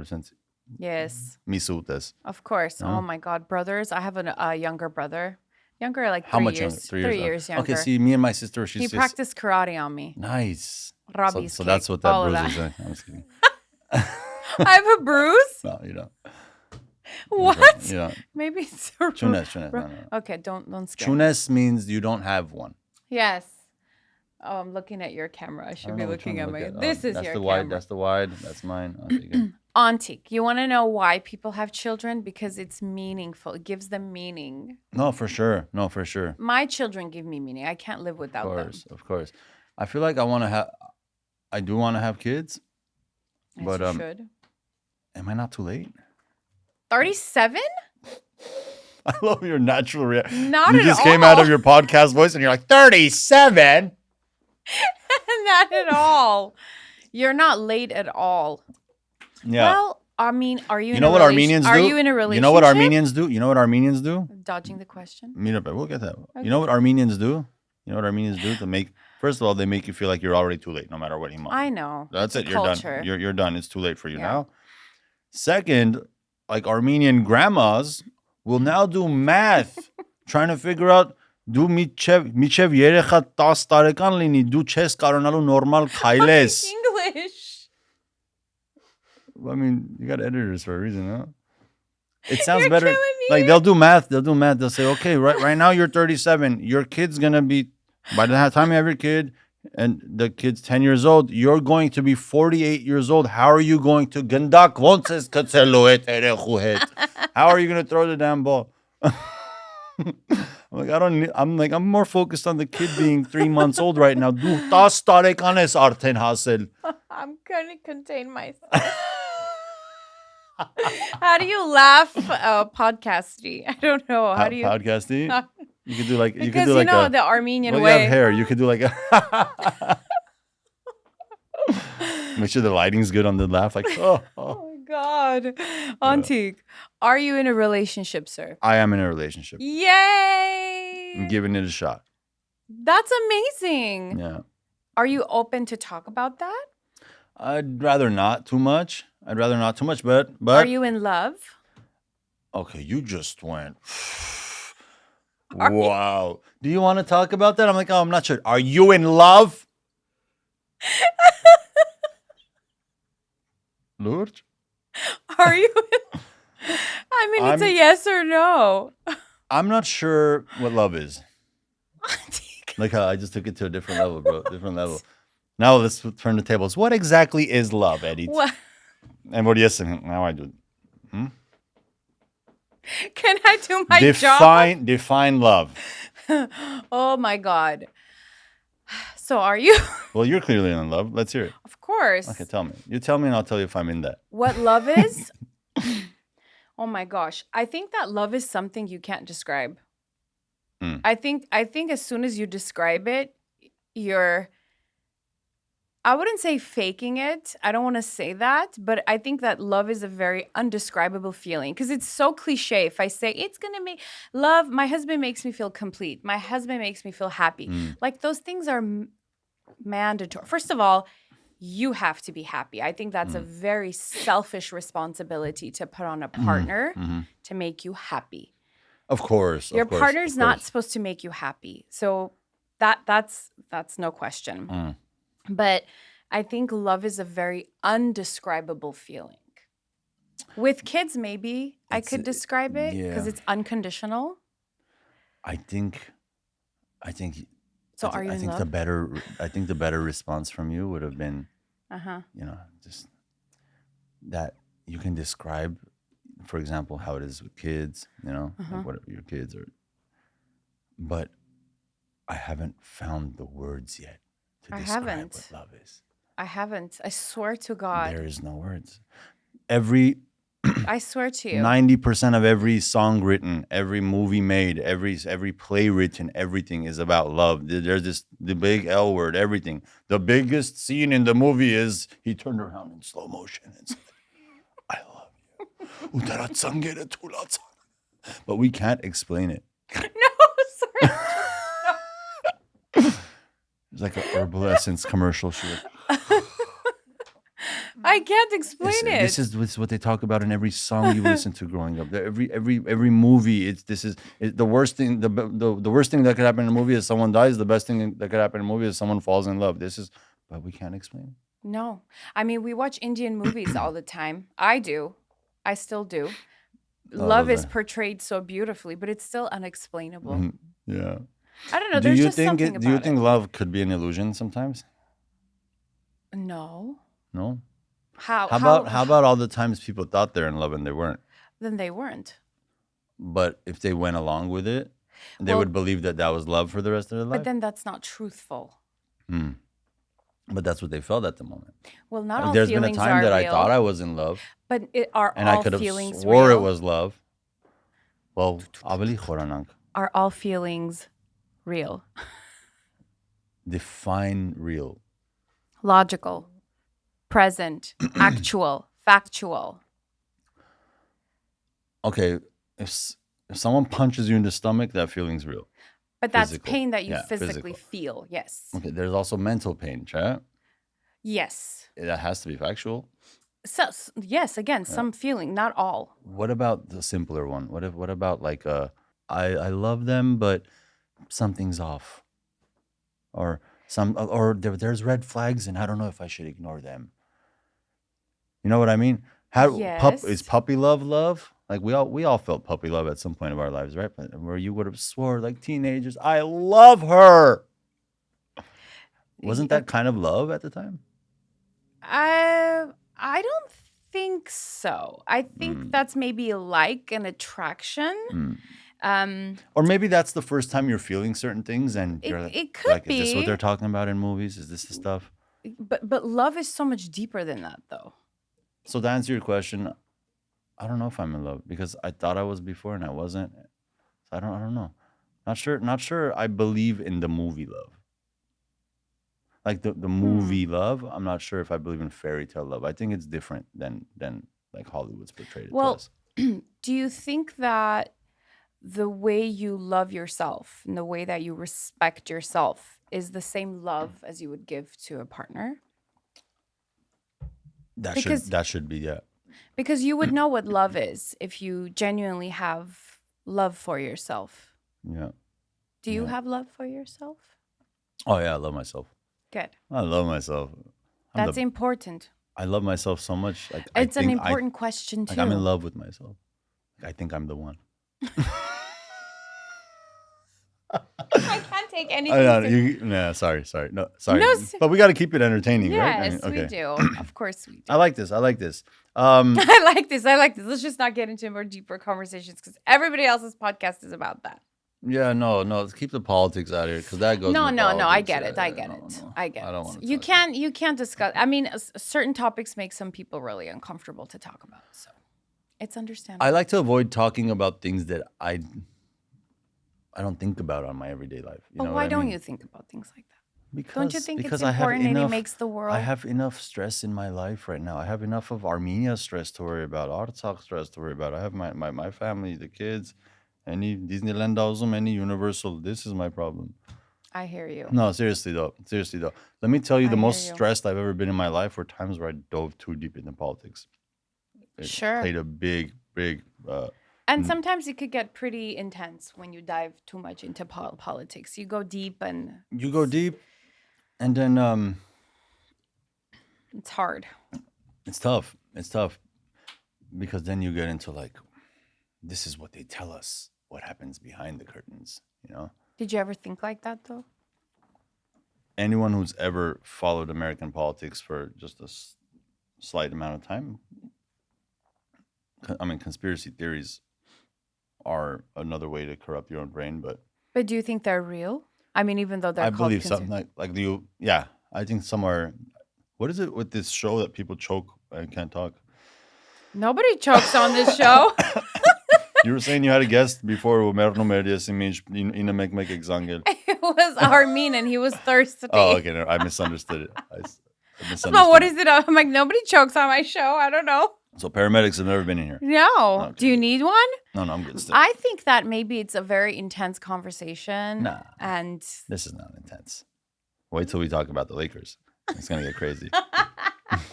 since Yes. me suutes. Of course. Yeah. Oh my God. Brothers. I have a younger brother. Younger, like 3 How much years. younger? 3 3 years younger. Okay, see, me and my sister, she's He just practiced karate on me. nice. Robbie's So that's kick, what that all of bruise that. is saying. I'm just kidding. I have a bruise? No, you don't. What? You don't. Maybe it's a Chunes. No. Okay, don't scare me. Chunes means you don't have one. Yes. Oh, I'm looking at your camera. I should be looking at my. This is that's your the camera. wide. That's the wide. That's mine. I'll take it. Antique. You want to know why people have children? Because it's meaningful. It gives them meaning. No, for sure. No, for sure. My children give me meaning. I can't live without Of course. I feel like I do want to have kids, them. but As you should. am I not too late? 37? I love your natural reaction. Not You at just came out all. of your podcast voice and you're like 37. Not at all. You're not late at all. Yeah. Well, I mean, are you You in know a what relation- Armenians do? Are you in a relationship? You know what Armenians do? You know what Armenians do? Dodging the question. We'll get that. Okay. You know what Armenians do? You know what Armenians do to make? First of all, they make you feel like you're already too late, no matter what he wants. I know. That's It's it. a You're culture. done. You're done. It's too late for you Yeah. now. Second, like Armenian grandmas will now do math, trying to figure out. Դու միչև երեխա 10 տարեկան լինի, դու չես կարողանալու նորմալ քայլես. English. I mean, you got editors for a reason, huh? It sounds You're better. killing me. Like they'll do math. They'll say, okay, right now you're 37. Your kid's gonna be, by the time you have your kid, and the kid's 10 years old, you're going to be 48 years old. How are you going to How are you gonna throw the damn ball? I'm more focused on the kid being 3 months old right now. Դու 10 տարեկան ես արդեն հասել. I'm gonna contain myself. How do you laugh podcasty? I don't know. How do you Podcasting? You could do like because you know the Armenian well, way. you have hair. You could do like a make sure the lighting's good on the laugh. Like, oh. Oh my God. Antic. Are you in a relationship, sir? I am in a relationship. Yay. I'm giving it a shot. That's amazing. Yeah. Are you open to talk about that? I'd rather not too much. But Are you in love? okay, you just went. Are you- Wow. Do you want to talk about that? I'm like, oh, I'm not sure. Are you in love? Lourdes? Are you? I mean, it's a I'm- yes or no. I'm not sure what love is. Antic. Like how I just took it to a different level, bro. Different level. Now let's turn the tables. What exactly is love, Eddie? What? And what do you say? Now I do. Can I do my job? Define love. Oh my God. So are you? Well, you're clearly in love. Let's hear it. Of course. Okay, tell me. You tell me and I'll tell you if I'm in that. What love is? Oh my gosh. I think that love is something you can't describe. Mm. I think as soon as you describe it, you're I wouldn't say faking it. I don't want to say that, but I think that love is a very undescribable feeling because it's so cliche. If I say it's going to make love, my husband makes me feel complete. My husband makes me feel happy. Like those things are mandatory. First of all, you have to be happy. I think that's a very selfish responsibility to put on a partner to make you happy. Of course. Your partner's not supposed to make you happy. So that's no question. But I think love is a very undescribable feeling. With kids, maybe I could describe it because it's unconditional. I think. So are you in love? I think the better response from you would have been, just that you can describe, for example, how it is with kids. Like whatever your kids are. But I haven't found the words yet. I Describe haven't. what love is. I haven't. I swear to God. There is no words. I swear to you. 90% of every song written, every movie made, every play written, everything is about love. There's the big L word, everything. The biggest scene in the movie is he turned around in slow motion and said, I love you. But we can't explain it. No, sorry. It's like a herbal essence commercial shit. I can't explain it. This is what they talk about in every song you listen to growing up. Every movie. The worst thing. The worst thing that could happen in a movie is someone dies. The best thing that could happen in a movie is someone falls in love. But we can't explain it. No, I mean we watch Indian movies all the time. I do. I still do. Love is portrayed so beautifully, but it's still unexplainable. Yeah. I don't know. There's just something about it. Do you think love could be an illusion sometimes? No. No. How about all the times people thought they're in love and they weren't? Then they weren't. But if they went along with it, they would believe that was love for the rest of their life. But then that's not truthful. But that's what they felt at the moment. Well, not all There's feelings been a time that real, I thought I was in love, but are and all I could have feelings swore real? it was love. Well, ավելի խորանանք. Are all feelings real? Define real. Logical, present, actual, factual. Okay, if someone punches you in the stomach, that feeling's real. But that's Physical. pain that you Yeah, physically physical. feel. Yes. Okay, there's also mental pain, chat. Yes. That has to be factual. So yes, again, some feeling, not all. What about the simpler one? What about like I love them, but something's off, or there's red flags, and I don't know if I should ignore them. You know what I mean? Yes. Is puppy love? Like we all felt puppy love at some point of our lives, right? But where you would have swore like teenagers, I love her. Wasn't that kind of love at the time? I don't think so. I think that's maybe like an attraction. Or maybe that's the first time you're feeling certain things, and you're it could like, be. is this what they're talking about in movies? Is this the stuff? But love is so much deeper than that, though. So to answer your question, I don't know if I'm in love because I thought I was before and I wasn't. So I don't know. Not sure I believe in the movie love. Like the movie love, I'm not sure if I believe in fairy tale love. I think it's different than like Hollywood's portrayed it to us. Do you think that the way you love yourself and the way that you respect yourself is the same love as you would give to a partner? That should be, yeah. Because you would know what love is if you genuinely have love for yourself. Yeah. Do you have love for yourself? Oh yeah, I love myself. Good. I love myself. That's important. I love myself so much. Like it's an important question too. Like I'm in love with myself. I think I'm the one. I can't take anything. Sorry. No, sorry. But we got to keep it entertaining, right? Yes, we do. Of course we do. I like this. I like this. Let's just not get into more deeper conversations because everybody else's podcast is about that. Yeah, no. Let's keep the politics out of here because that goes. No. I get it. I get I don't want to. You can't discuss. I mean, certain topics make some people really uncomfortable to talk about. So it's understandable. I like to avoid talking about things that I don't think about on my everyday life. But why don't you think about things like that? Because, don't you think because it's important and it makes the world? I have enough stress in my life right now. I have enough of Armenia stress to worry about, Artsakh stress to worry about. I have my family, the kids, any Disneyland Ausum, any Universal. This is my problem. I hear you. No, seriously though. Let me tell you, the most stressed I've ever been in my life were times where I dove too deep into politics. It played a big and sometimes it could get pretty intense when you dive too much into politics. You go deep, and then it's hard. It's tough because then you get into like, this is what they tell us, what happens behind the curtains, you know? Did you ever think like that though? Anyone who's ever followed American politics for just a slight amount of time, I mean, conspiracy theories are another way to corrupt your own brain, but do you think they're real? I mean, even though they're I believe something like you. Yeah, I think somewhere. What is it with this show that people choke and can't talk? Nobody chokes on this show. You were saying you had a guest before who Merno Medias image in a make exangel. It was Armin and he was thirsty. Oh, okay. No, I misunderstood it. I misunderstood. No, what is it? I'm like, nobody chokes on my show. I don't know. So paramedics have never been in here. No. Okay. Do you need one? No, I'm good still. I think that maybe it's a very intense conversation. Nah. And this is not intense. Wait till we talk about the Lakers. It's gonna get crazy.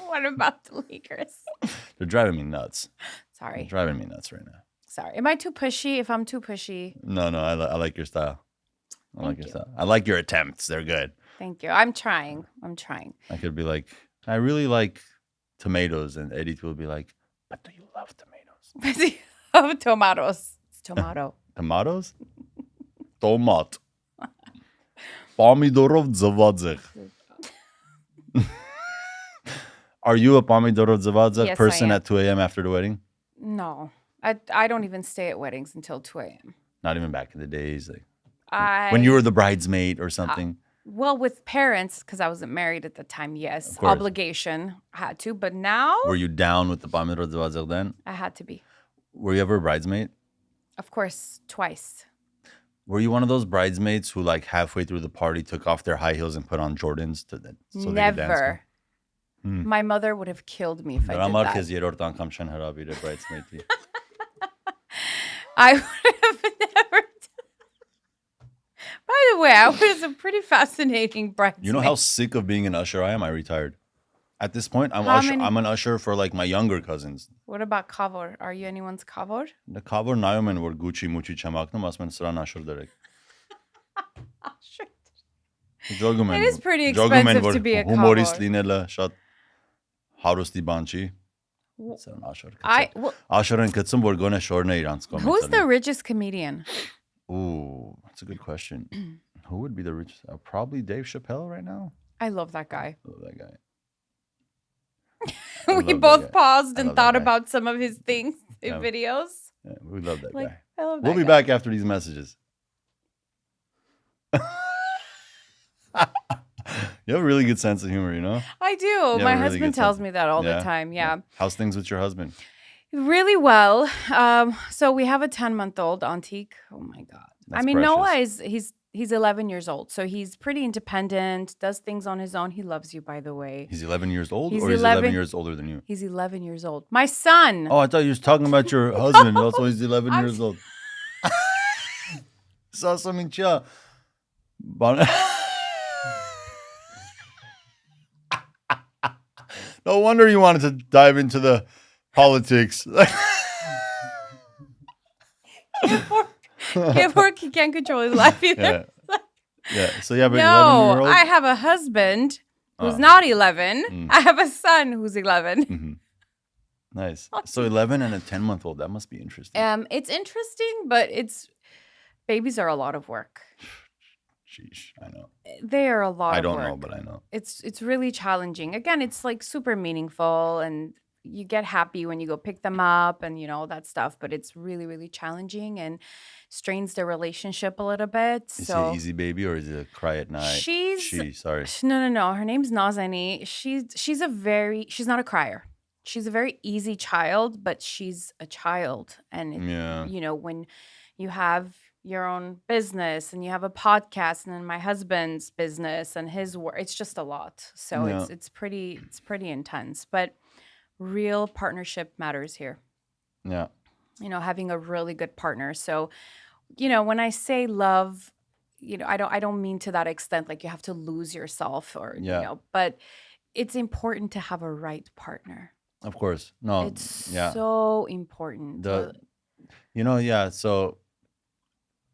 What about the Lakers? They're driving me nuts. Sorry. They're driving me nuts right now. Sorry. Am I too pushy? If I'm too pushy. No, I like your style. I like your attempts. They're good. Thank you. I'm trying. I could be like, I really like tomatoes, and Edith will be like, but do you love tomatoes? Tomatoes. It's tomato. Tomatoes? Tomat. Pomidorov zavadzech. Are you a pomidorov zavadzech person at 2 a.m. after the wedding? No. I don't even stay at weddings until 2 a.m. Not even back in the days, like when you were the bridesmaid or something. Well, with parents, because I wasn't married at the time, yes. Obligation, I had to. But now... Were you down with the pomidorov zavadzech then? I had to be. Were you ever a bridesmaid? Of course, twice. Were you one of those bridesmaids who like halfway through the party took off their high heels and put on Jordans so they could dance? Never. My mother would have killed me if I did that. Bridesmaid. I would have never. By the way, I was a pretty fascinating bridesmaid. You know how sick of being an usher I am? I retired. At this point, I'm an usher for like my younger cousins. What about kavor? Are you anyone's kavor? The kavor nayom են որ Gucci muchi չմակնում, ասում են սրան աշոր դրեք։ Ջոգում են։ It is pretty expensive to be a Humorist kavor. լինելը շատ հարուստի բան չի։ Սրան աշոր։ Աշորեն գցում որ գոնե շորն է իրանց կողմից։ Who's the richest comedian? Ooh, that's a good question. Who would be the richest? Probably Dave Chappelle right now. I love that guy. I love that guy. We both paused and thought about some of his things in videos. Yeah, we love that guy. I love that We'll be guy. back after these messages. You have a really good sense of humor, you know? I do. Yeah, My really husband good tells sense. me that all the time. Yeah. How's things with your husband? Really well. So we have a 10-month-old Antic. Oh my God. That's I mean, precious. Noah he's 11 years old. So he's pretty independent, does things on his own. He loves you, by the way. He's 11 years old He's or he's 11 11 years older than you? He's 11 years old. My son. Oh, I thought you were talking about your husband. Also, he's 11 years old. Saw something chill. No wonder you wanted to dive into the politics. He can't control his life either. Yeah. So you have an No, 11-year-old? I have a husband who's not 11. I have a son who's 11. Mm-hmm. Nice. So 11 and a 10-month-old. That must be interesting. It's interesting, but babies are a lot of work. Sheesh, I know. They are a lot I of don't work. know, but I know. It's really challenging. Again, it's like super meaningful and you get happy when you go pick them up and all that stuff, but it's really, really challenging and strains the relationship a little bit. Is So he an easy baby or is it a cry at night? Sorry. No. Her name's Nazani. She's not a crier. She's a very easy child, but she's a child. And when you have your own business and you have a podcast and then my husband's business and his work, it's just a lot. So it's pretty intense, but real partnership matters here. Yeah. Having a really good partner. So, when I say love, I don't mean to that extent, like you have to lose yourself or, but it's important to have a right partner. Of course. No. It's so important. So,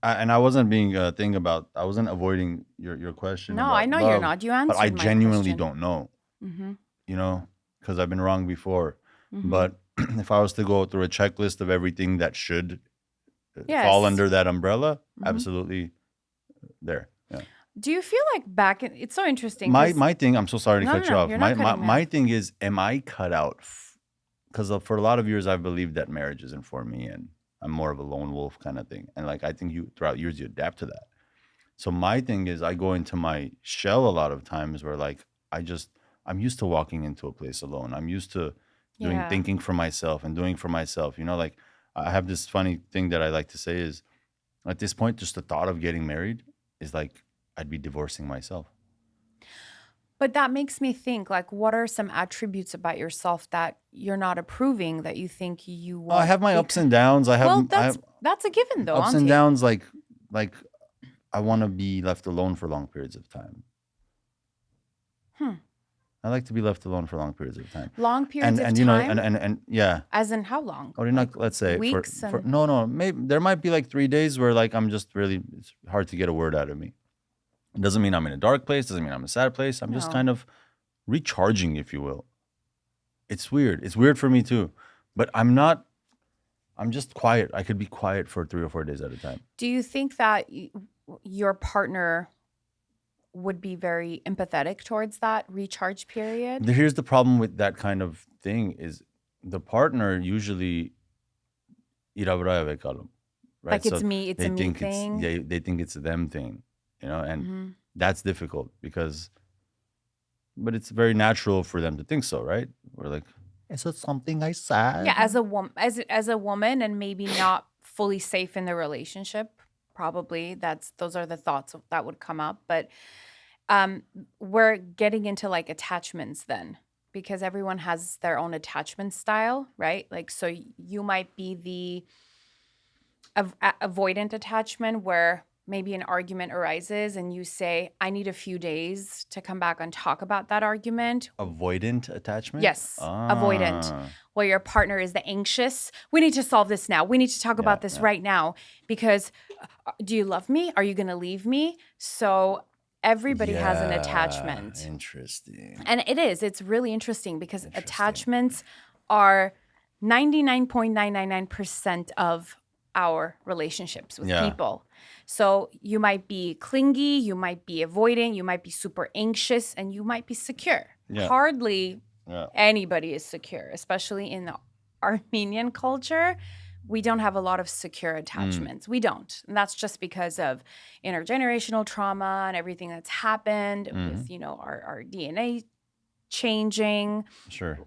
I wasn't being a thing about, I wasn't avoiding your question. No, about I know love, you're not. You answered but I my genuinely question. don't know, Mm-hmm. because I've been wrong before. Mm-hmm. But if I was to go through a checklist of everything that should Yes. fall under that umbrella, Mhm. absolutely there. Yeah. Do you feel like it's so interesting. My thing, I'm so sorry to No, cut no, you no, off. you're not cutting me My off. thing is, am I cut out? Because for a lot of years, I've believed that marriage isn't for me and I'm more of a lone wolf kind of thing. And like, I think throughout years, you adapt to that. So my thing is I go into my shell a lot of times where like, I'm used to walking into a place alone. I'm used to thinking for myself and doing for myself. Like I have this funny thing that I like to say is at this point, just the thought of getting married is like, I'd be divorcing myself. But that makes me think, like, what are some attributes about yourself that you're not approving that you think you want? I have my ups and downs. That's a given, though. Ups and Auntie. downs, like I want to be left alone for long periods of time. I like to be left alone for long periods of time. Long periods of you time? know, and yeah. As in how long? Or not, let's say weeks no, maybe there might be like 3 days where like I'm just really, it's hard to get a word out of me. It doesn't mean I'm in a dark place, doesn't mean I'm in a sad place. I'm just kind of recharging, if you will. It's weird. It's weird for me too. But I'm just quiet. I could be quiet for 3 or 4 days at a time. Do you think that your partner would be very empathetic towards that recharge period? Here's the problem with that kind of thing is the partner usually right? Like it's a me thing? They think it's a them thing, and that's difficult but it's very natural for them to think so, right? We're like, is it something I said? Yeah, as a woman, and maybe not fully safe in the relationship. Probably those are the thoughts that would come up. But we're getting into like attachments then, because everyone has their own attachment style, right? Like, so you might be the avoidant attachment where maybe an argument arises and you say, I need a few days to come back and talk about that argument. Avoidant attachment? Yes, avoidant, where your partner is the anxious. We need to solve this now. We need to talk about this right now because do you love me? Are you going to leave me? So everybody has an attachment. Interesting. And it's really interesting because attachments are 99.999% of our relationships with people. So you might be clingy, you might be avoiding, you might be super anxious, and you might be secure. Hardly anybody is secure, especially in the Armenian culture. We don't have a lot of secure attachments. We don't. And that's just because of intergenerational trauma and everything that's happened with, our DNA changing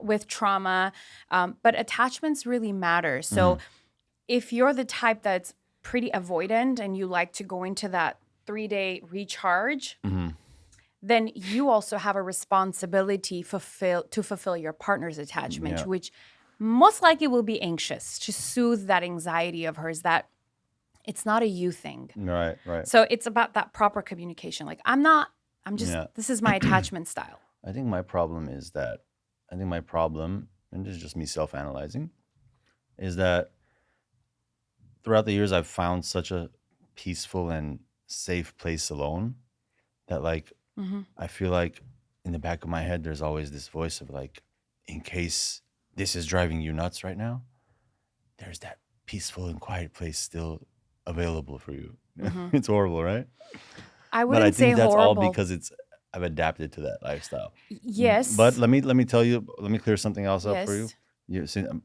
with trauma. But attachments really matter. So if you're the type that's pretty avoidant and you like to go into that 3-day recharge, then you also have a responsibility to fulfill your partner's attachment, which most likely will be anxious, to soothe that anxiety of hers that it's not a you thing. Right. So it's about that proper communication. Like, this is my attachment style. I think my problem, and this is just me self-analyzing, is that throughout the years, I've found such a peaceful and safe place alone that, like, I feel like in the back of my head, there's always this voice of like, in case this is driving you nuts right now, there's that peaceful and quiet place still available for you. It's horrible, right? I wouldn't say horrible. But I think that's all because I've adapted to that lifestyle. Yes. But let me clear something else up for you.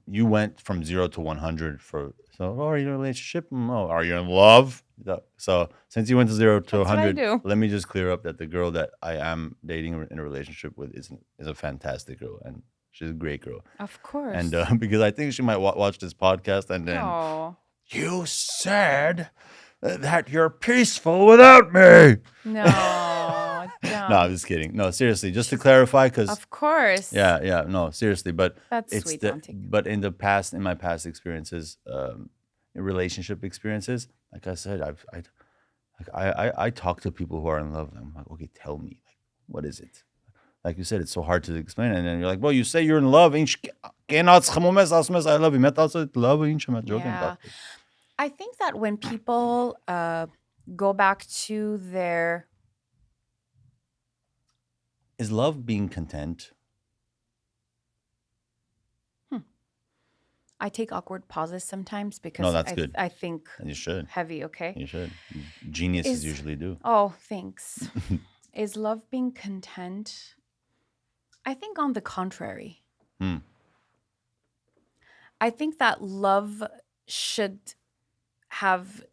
You went from 0 to 100 are you in a relationship? No. Are you in love? So since you went to 0 to 100, let me just clear up that the girl that I am dating or in a relationship with is a fantastic girl, and she's a great girl. Of course. And because I think she might watch this podcast and then, you said that you're peaceful without me. No. No, I'm just kidding. No, seriously, just to clarify, because of course, no, seriously, but that's sweet, Antic. But in my past experiences, relationship experiences, like I said, I talk to people who are in love. I'm like, okay, tell me, like, what is it? Like you said, it's so hard to explain, and then you're like, well, you say you're in love. I love you. Yeah. I think that when people go back to their... Is love being content? I take awkward pauses sometimes because no, that's good. I think and you should. Heavy, okay? You should. Geniuses usually do. Oh, thanks. Is love being content? I think on the contrary. I think that love should have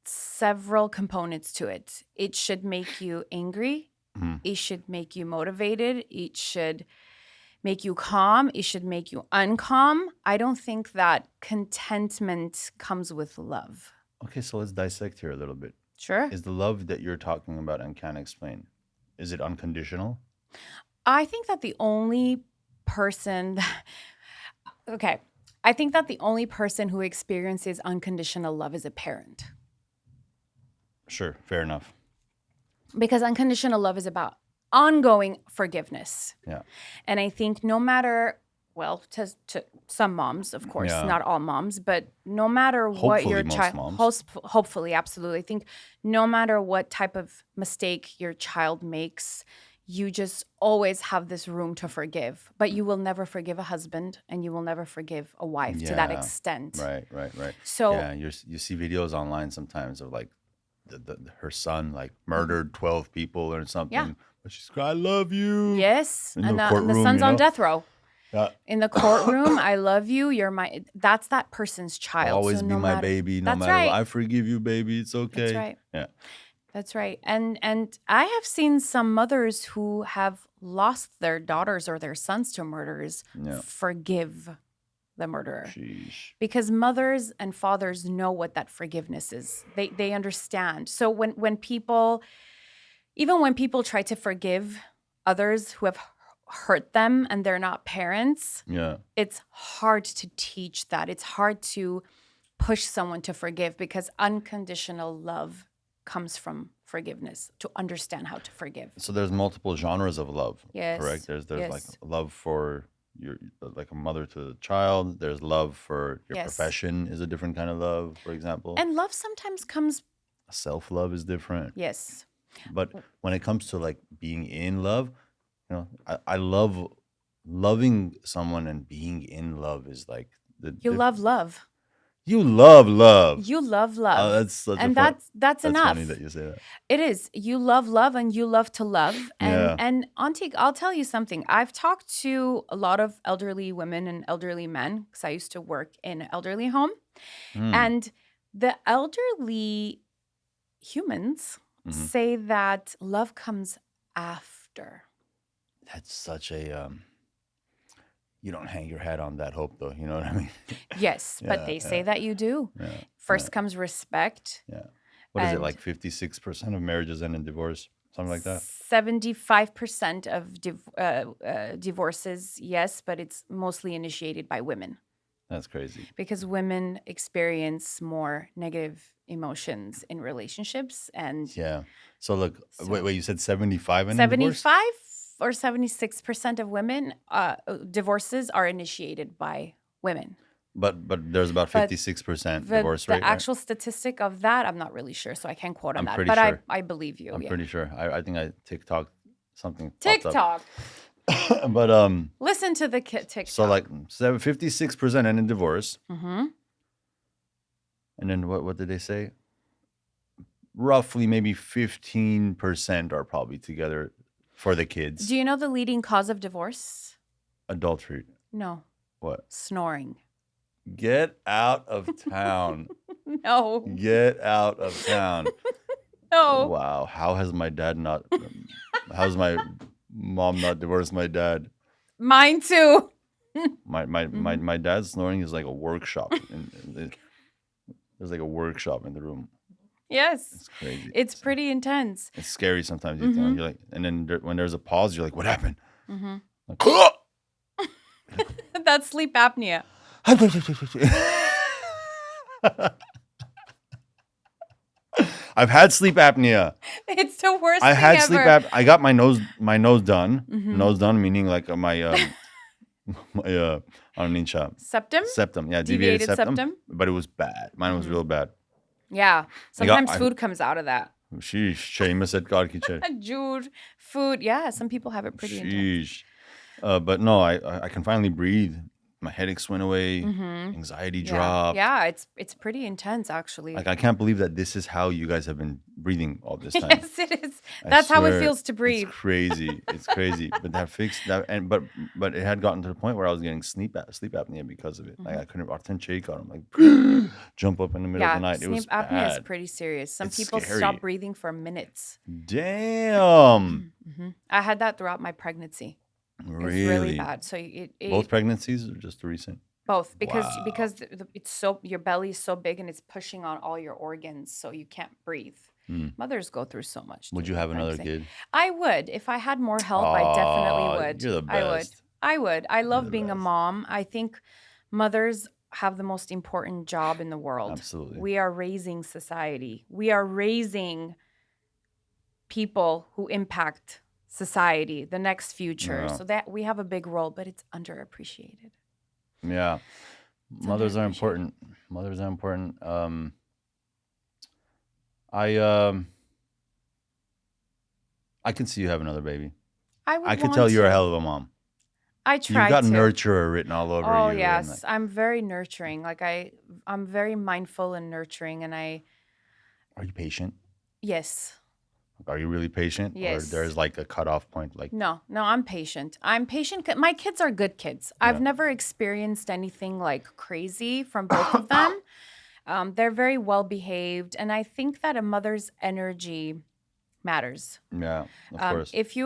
several components to it. It should make you angry. It should make you motivated. It should make you calm. It should make you uncalm. I don't think that contentment comes with love. Okay, so let's dissect here a little bit. Sure. Is the love that you're talking about and can't explain, is it unconditional? I think that the only person... Okay. I think that the only person who experiences unconditional love is a parent. Sure, fair enough. Because unconditional love is about ongoing forgiveness. Yeah. And I think no matter, well, to some moms, of course, not all moms, but no matter what your child, hopefully, absolutely. I think no matter what type of mistake your child makes, you just always have this room to forgive. But you will never forgive a husband and you will never forgive a wife to that extent. Right. So you see videos online sometimes of like her son like murdered 12 people or something. Yeah. But she's like, I love you. Yes. And the son's on death row. Yeah. In the courtroom, I love you. That's that person's child. Always be my baby. No matter what. I forgive you, baby. It's okay. That's right. Yeah. That's right. And I have seen some mothers who have lost their daughters or their sons to murders forgive the murderer. Sheesh. Because mothers and fathers know what that forgiveness is. They understand. So when people, even when people try to forgive others who have hurt them and they're not parents, Yeah. it's hard to teach that. It's hard to push someone to forgive because unconditional love comes from forgiveness, to understand how to forgive. So there's multiple genres of love. Yes. Correct. There's Yes. like love for your, like a mother to the child. There's love for your Yes. profession is a different kind of love, for example. And love sometimes comes, Self-love is different. yes. But when it comes to like being in love, you know, I love loving someone, and being in love is like You love love. You love love. You love love. That's such and a fun, that's enough. funny that you say that. It is. You love love and you love to love. Yeah. And Antic, I'll tell you something. I've talked to a lot of elderly women and elderly men because I used to work in an elderly home. And the elderly humans say that love comes after. That's such a you don't hang your hat on that hope, though. You know what I mean? Yes, but they say that you do. Yeah. First comes respect. Yeah. What is it, And- like 56% of marriages end in divorce? Something like that? 75% of divorces, yes, but it's mostly initiated by women That's crazy. because women experience more negative emotions in relationships. And Yeah. So look, So- wait, you said 75 end in divorce? 75 or 76% of women divorces are initiated by women. But there's about But 56% The, divorce the rate, right? actual statistic of that, I'm not really sure, so I can't quote on I'm that. pretty But sure. I believe you. I'm yeah. pretty sure. I think I TikTok something popped TikTok. up. But Listen to the TikTok. so like 56% end in divorce. Mm-hmm. And then what did they say? Roughly maybe 15% are probably together for the kids. Do you know the leading cause of divorce? Adultery. No, What? snoring. Get out of town. No, Get out of town. no. Wow. How's my mom not divorced my dad? Mine too. My dad's snoring is like a workshop. There's like a workshop in the room. Yes, It's crazy. it's pretty intense. It's scary sometimes. You think, you're like, and then when there's a pause, you're like, what happened? Mm-hmm. Like, That's sleep apnea. I've had sleep apnea. It's the worst I thing had ever. sleep apnea. I got my nose done. Mhm. Nose done meaning like my Septum? septum. Yeah, Deviated septum. septum? But it was bad. Mine was real bad. Yeah. I got- Sometimes food comes out of that. Sheesh. Seamus at God kitchen. Jude, food. Yeah, some people have it pretty intense. Sheesh. But no, I can finally breathe. My headaches went away. Mhm. Anxiety Yeah. dropped. Yeah, it's pretty intense actually. Like I can't believe that this is how you guys have been breathing all this time. Yes, it is. I That's how it swear, feels to breathe. It's crazy. It's crazy. But that fixed that, and but it had gotten to the point where I was getting sleep apnea because of it. Like I couldn't shake on. I'm like jump up in the middle of the Yeah, night. It was sleep apnea is bad. pretty serious. Some It's people scary. stop breathing for minutes. Damn. I had that throughout my pregnancy. It was really bad. So Both pregnancies or just recent? both because Wow. it's so your belly is so big and it's pushing on all your organs, so you can't breathe. Mothers go through so much. Would you during have another pregnancy. kid? I would if I had more help. I definitely Aw, would. you're the I would. best. I would. I love the being a best. mom. I think mothers have the most important job in the world. Absolutely. We are raising society. We are raising people who impact society, the next future. Yeah. So that we have a big role, but it's underappreciated. Yeah. Mothers are underappreciated. important. Mothers are important. I can see you have another baby. I could tell want you're a to. hell of a mom. I try You've got to. nurturer written all over Oh you. and, yes, like, I'm very nurturing. Like I'm very mindful and nurturing, and are you patient? yes. Are you really patient? Yes. Or there's like a cutoff point? Like, No, I'm patient. I'm patient. My kids are good kids. I've never experienced anything like crazy from both of them. They're very well behaved, and I think that a mother's energy matters. yeah, of course. If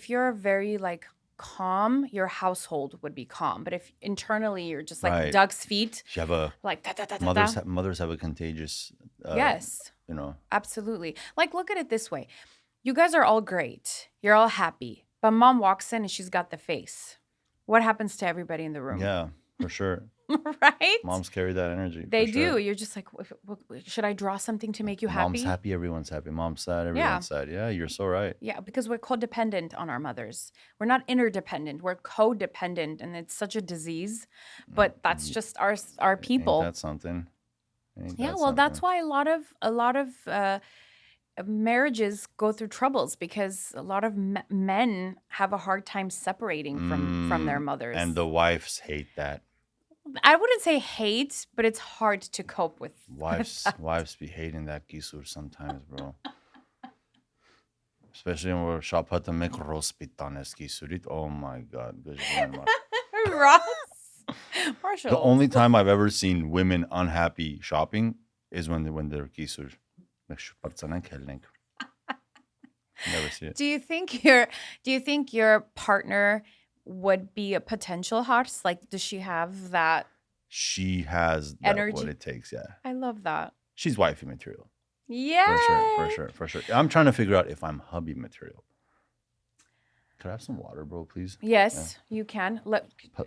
you're very like calm, your household would be calm. But if internally you're just like Right. Doug's feet, You have a like da da da da da. mothers have a contagious. Yes, You know. absolutely. Like look at it this way: you guys are all great, you're all happy, but mom walks in and she's got the face. What happens to everybody in the room? Yeah, for sure. Right? Moms carry that energy. They for do. Sure. You're just like, should I draw something to make you happy? Mom's happy, everyone's happy. Mom's sad, everyone's sad. Yeah, you're so right. Yeah, because we're codependent on our mothers. We're not interdependent. We're codependent, and it's such a disease. But that's just our people. Ain't that something? Yeah, well, that's why a lot of marriages go through troubles because a lot of men have a hard time separating from their mothers. And the wives hate that. I wouldn't say hate, but it's hard to cope with. Wives be hating that kisur sometimes, bro. Especially when we're shopata mikrospitanes kisurit. Oh my god. Ross. Marshall. The only time I've ever seen women unhappy shopping is when they're kisur. Never see it. Do you think your partner would be a potential horse? Like, does she have that? She has that energy? What it takes, yeah. I love that. She's wifey material. Yeah. For sure. I'm trying to figure out if I'm hubby material. Could I have some water, bro, please? Yes, you can.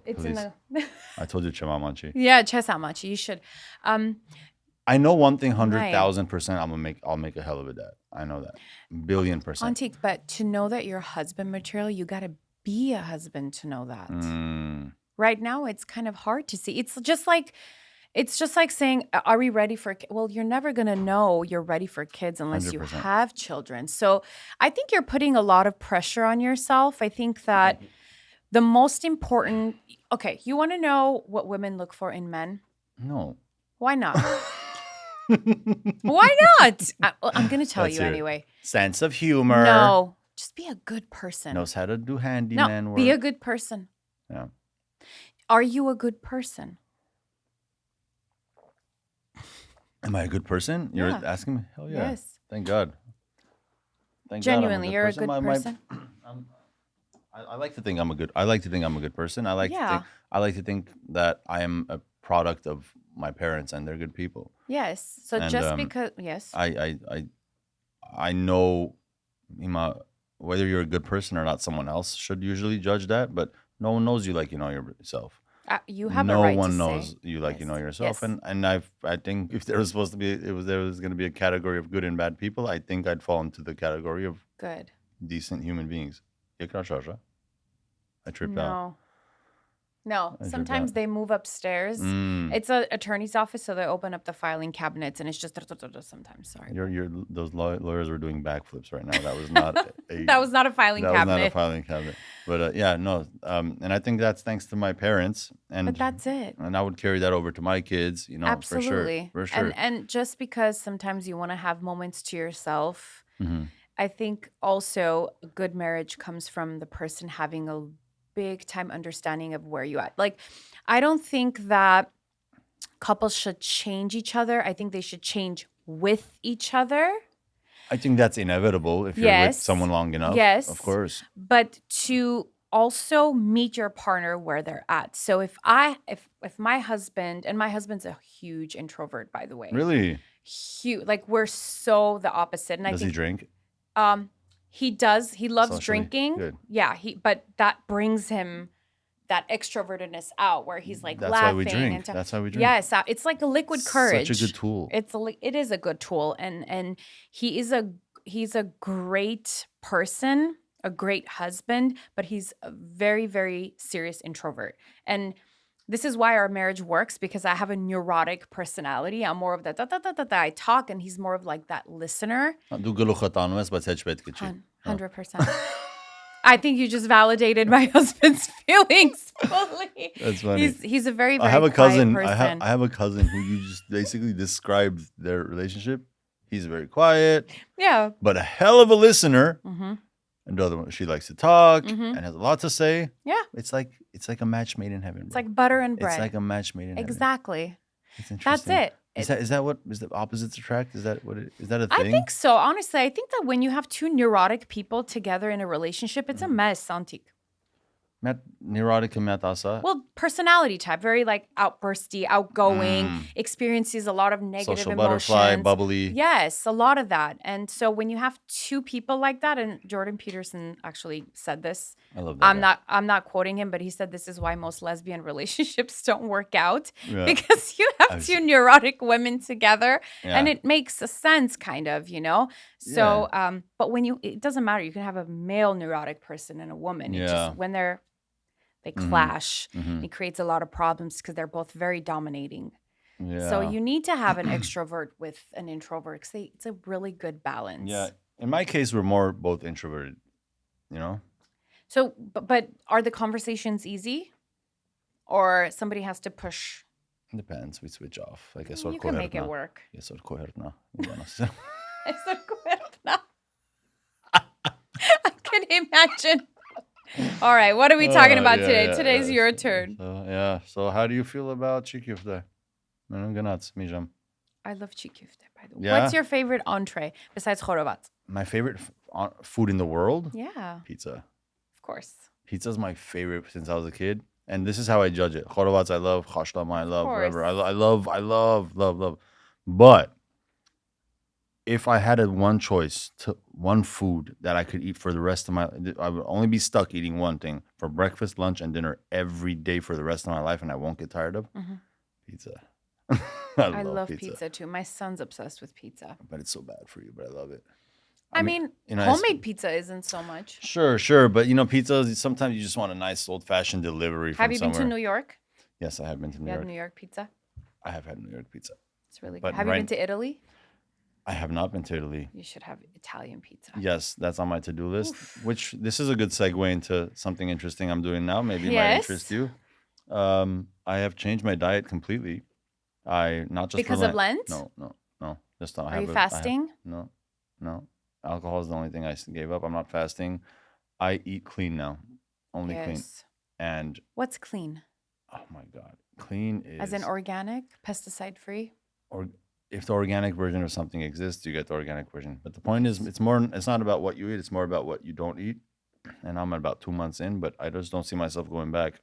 It's please. in the. I told you chamamanchi. Yeah, chesamachi. You should. I know one thing, 100,000%. I'll make a hell of a dad. I know that, 1,000,000,000%. Antic, but to know that you're husband material, you gotta be a husband to know that. Right now, it's kind of hard to see. It's just like saying, "Are we ready for?" Well, you're never gonna know you're ready for kids unless 100%. you have children. So, I think you're putting a lot of pressure on yourself. I think that the most important. Okay, you want to know what women look for in men? No. Why not? Why not? I'm gonna tell Let's you hear it. anyway. Sense of humor. No, just be a good person. Knows how to do handyman work. Be a good person. Yeah. Are you a good person? Am I a good person? You're Yeah. asking me? Hell yeah. Yes. Thank God. Thank Genuinely, God you're a good person. I like to think I'm a good. I like to think I'm a good person. I like to think that I am a product of my parents and they're good people. Yes. So And, just because, yes. I know, Ima, whether you're a good person or not, someone else should usually judge that. But no one knows you like you know yourself. You have no a right one to knows say. you like you know yourself. Yes. And I think if there was supposed to be there was going to be a category of good and bad people, I think I'd fall into the category of Good. decent human beings. I tripped out. No. Sometimes they move upstairs. It's an attorney's office, so they open up the filing cabinets, and it's just sometimes. Sorry. Those lawyers were doing backflips right now. That was not That was not a filing cabinet. That was not a filing cabinet. But yeah, no. And I think that's thanks to my parents. But that's it. And I would carry that over to my kids. You know, Absolutely. for sure. And just because sometimes you want to have moments to yourself, Mm-hmm. I think also a good marriage comes from the person having a big time understanding of where you at. Like, I don't think that couples should change each other. I think they should change with each other. I think that's inevitable if you're with someone long enough. Yes. Of course. But to also meet your partner where they're at. So if my husband, and my husband's a huge introvert, by the way. Really? Huge. Like, we're so the opposite. And Does he drink? He does. He loves Socially? drinking. Good. Yeah. But that brings him that extrovertedness out, where he's like That's laughing. why we drink. That's why we drink. Yes, it's like a liquid courage. Such a good tool. It is a good tool, and he's a great person, a great husband, but he's a very, very serious introvert. And this is why our marriage works, because I have a neurotic personality. I'm more of that I talk, and he's more of like that listener. 100%. I think you just validated my husband's feelings fully. That's funny. He's a very, very I have a cousin. person. I have a cousin who you just basically described their relationship. He's very quiet. Yeah. But a hell of a listener. Mm-hmm. And the other one, she likes to talk Mm-hmm. and has a lot to say. Yeah. It's like a match made in heaven. Bro. It's like butter and bread. It's like a match made in heaven. Exactly. It's interesting. That's it. Is that what is the opposites attract? Is that a thing? I think so. Honestly, I think that when you have two neurotic people together in a relationship, it's a mess, Antic. Neurotic matasa. Well, personality type, very like outbursty, outgoing, Mm. experiences a lot of negative Social butterfly, emotions. bubbly. Yes, a lot of that. And so when you have two people like that, and Jordan Peterson actually said this. I love that guy. I'm not quoting him, but he said this is why most lesbian relationships don't work out Yeah. because you have I've two se- neurotic women together, and Yeah. it makes a sense, kind of, you know. So, but when it doesn't matter. You can have a male neurotic person and a woman. It just Yeah. when they Mhm. clash, Mhm. it creates a lot of problems because they're both very dominating. So Yeah. you need to have an extrovert with an introvert because it's a really good balance. Yeah. In my case, we're more both introverted. You know. So, but are the conversations easy, or somebody has to push? It depends. We switch off. Like You can make it work. Eso coherna. Eso cuerda. I can imagine. All right, what are we talking about today? Today's your turn. So how do you feel about çiğ mijam? I love çiğ köfte, by the way. Yeah? What's your favorite entree besides chorovat? My favorite food in the world? Yeah, Pizza. of course. Pizza's my favorite since I was a kid. And this is how I judge it. Chorovat I love, haşlama I love, whatever. I love. But if I had one choice to one food that I could eat for the rest of my life, I would only be stuck eating one thing for breakfast, lunch, and dinner every day for the rest of my life, and I won't get tired of pizza. I love pizza too. My son's obsessed with pizza. But it's so bad for you, but I love it. I mean, homemade pizza isn't so much. Sure. But, pizza, sometimes you just want a nice old-fashioned delivery from Have you somewhere. been to New York? Yes, I have been to New You York. had New York pizza? I have had New York pizza. It's really But good. Have you been to Italy? I have not been to Italy. You should have Italian pizza. Yes, that's on my to-do list, which this is a good segue into something interesting I'm doing now. Maybe it might interest you. I have changed my diet completely. Not just because of Lent? No. Just Are you fasting? No. Alcohol is the only thing I gave up. I'm not fasting. I eat clean now. Only clean. And what's clean? Oh my God. Clean is as in organic, pesticide free? Or if the organic version of something exists, you get the organic version. But the point is, it's not about what you eat, it's more about what you don't eat. And I'm about 2 months in, but I just don't see myself going back.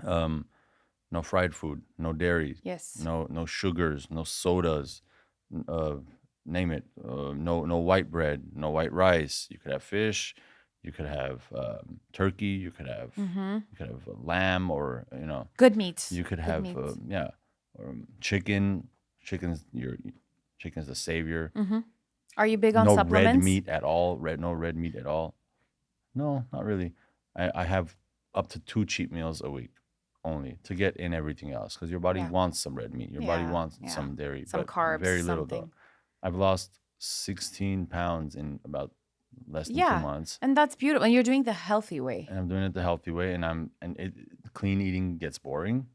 No fried food, no dairy, no sugars, no sodas, name it. No white bread, no white rice. You could have fish, you could have turkey, you could have lamb, or good meat. You could have chicken. Chicken's the savior. Are you big on no supplements? No red meat at all. No, not really. I have up to 2 cheat meals a week only to get in everything else, because your body wants some red meat. Your body wants some dairy, some but carbs, very little though. I've lost 16 pounds in about less than 2 months. And that's beautiful. And you're doing the healthy way. And I'm doing it the healthy way, and clean eating gets boring.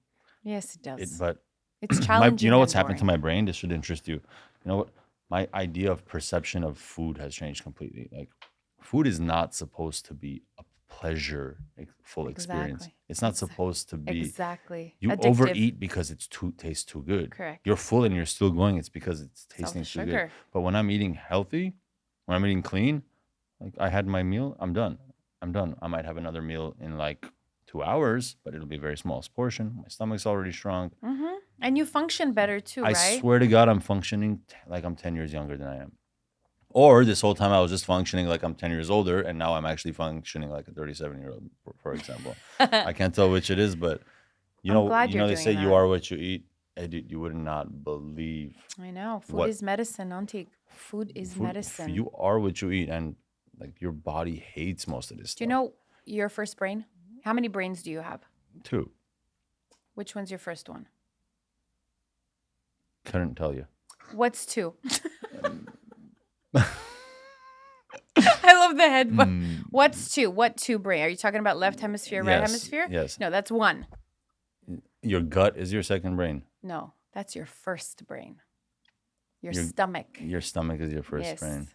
Yes, it does. But it's challenging. You know what's happened to my brain? This should interest you. You know what? My idea of perception of food has changed completely. Like, food is not supposed to be a pleasureful experience. It's not supposed to be. Exactly. You addictive. Overeat because it tastes too good. Correct. You're full and you're still going. It's because it's tasting too good. But when I'm eating healthy, when I'm eating clean, like I had my meal, I'm done. I might have another meal in like 2 hours, but it'll be a very small portion. My stomach's already shrunk. And you function better too, right? I swear to God, I'm functioning like I'm 10 years younger than I am. Or this whole time I was just functioning like I'm 10 years older, and now I'm actually functioning like a 37-year-old, for example. I can't tell which it is, but they say you are what you eat. You would not believe. I know. Food is medicine, Antic. Food is medicine. You are what you eat, and like your body hates most of this stuff. Do you know your first brain? How many brains do you have? 2. Which one's your first one? Couldn't tell you. What's 2? I love the head. What's 2? What 2 brain? Are you talking about left hemisphere, right hemisphere? Yes. No, that's 1. Your gut is your second brain. No, that's your first brain. Your stomach. Your stomach is your first brain.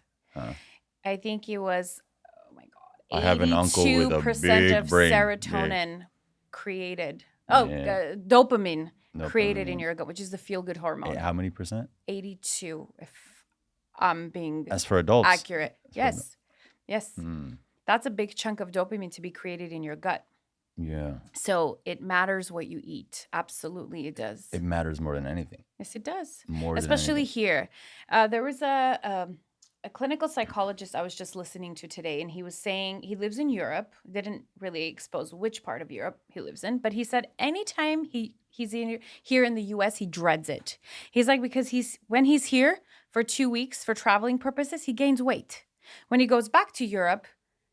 I think it was, oh my God, 82% I have an uncle with a big brain. Serotonin created. Dopamine created in your gut, which is the feel-good hormone. How many percent? 82, if I'm being as for adults accurate. Yes. That's a big chunk of dopamine to be created in your gut. Yeah. So it matters what you eat. Absolutely, it does. It matters more than anything. Yes, it does. More than Especially anything. here. There was a clinical psychologist I was just listening to today, and he was saying he lives in Europe. Didn't really expose which part of Europe he lives in, but he said anytime here in the U.S., he dreads it. He's like, because when he's here for 2 weeks for traveling purposes, he gains weight. When he goes back to Europe,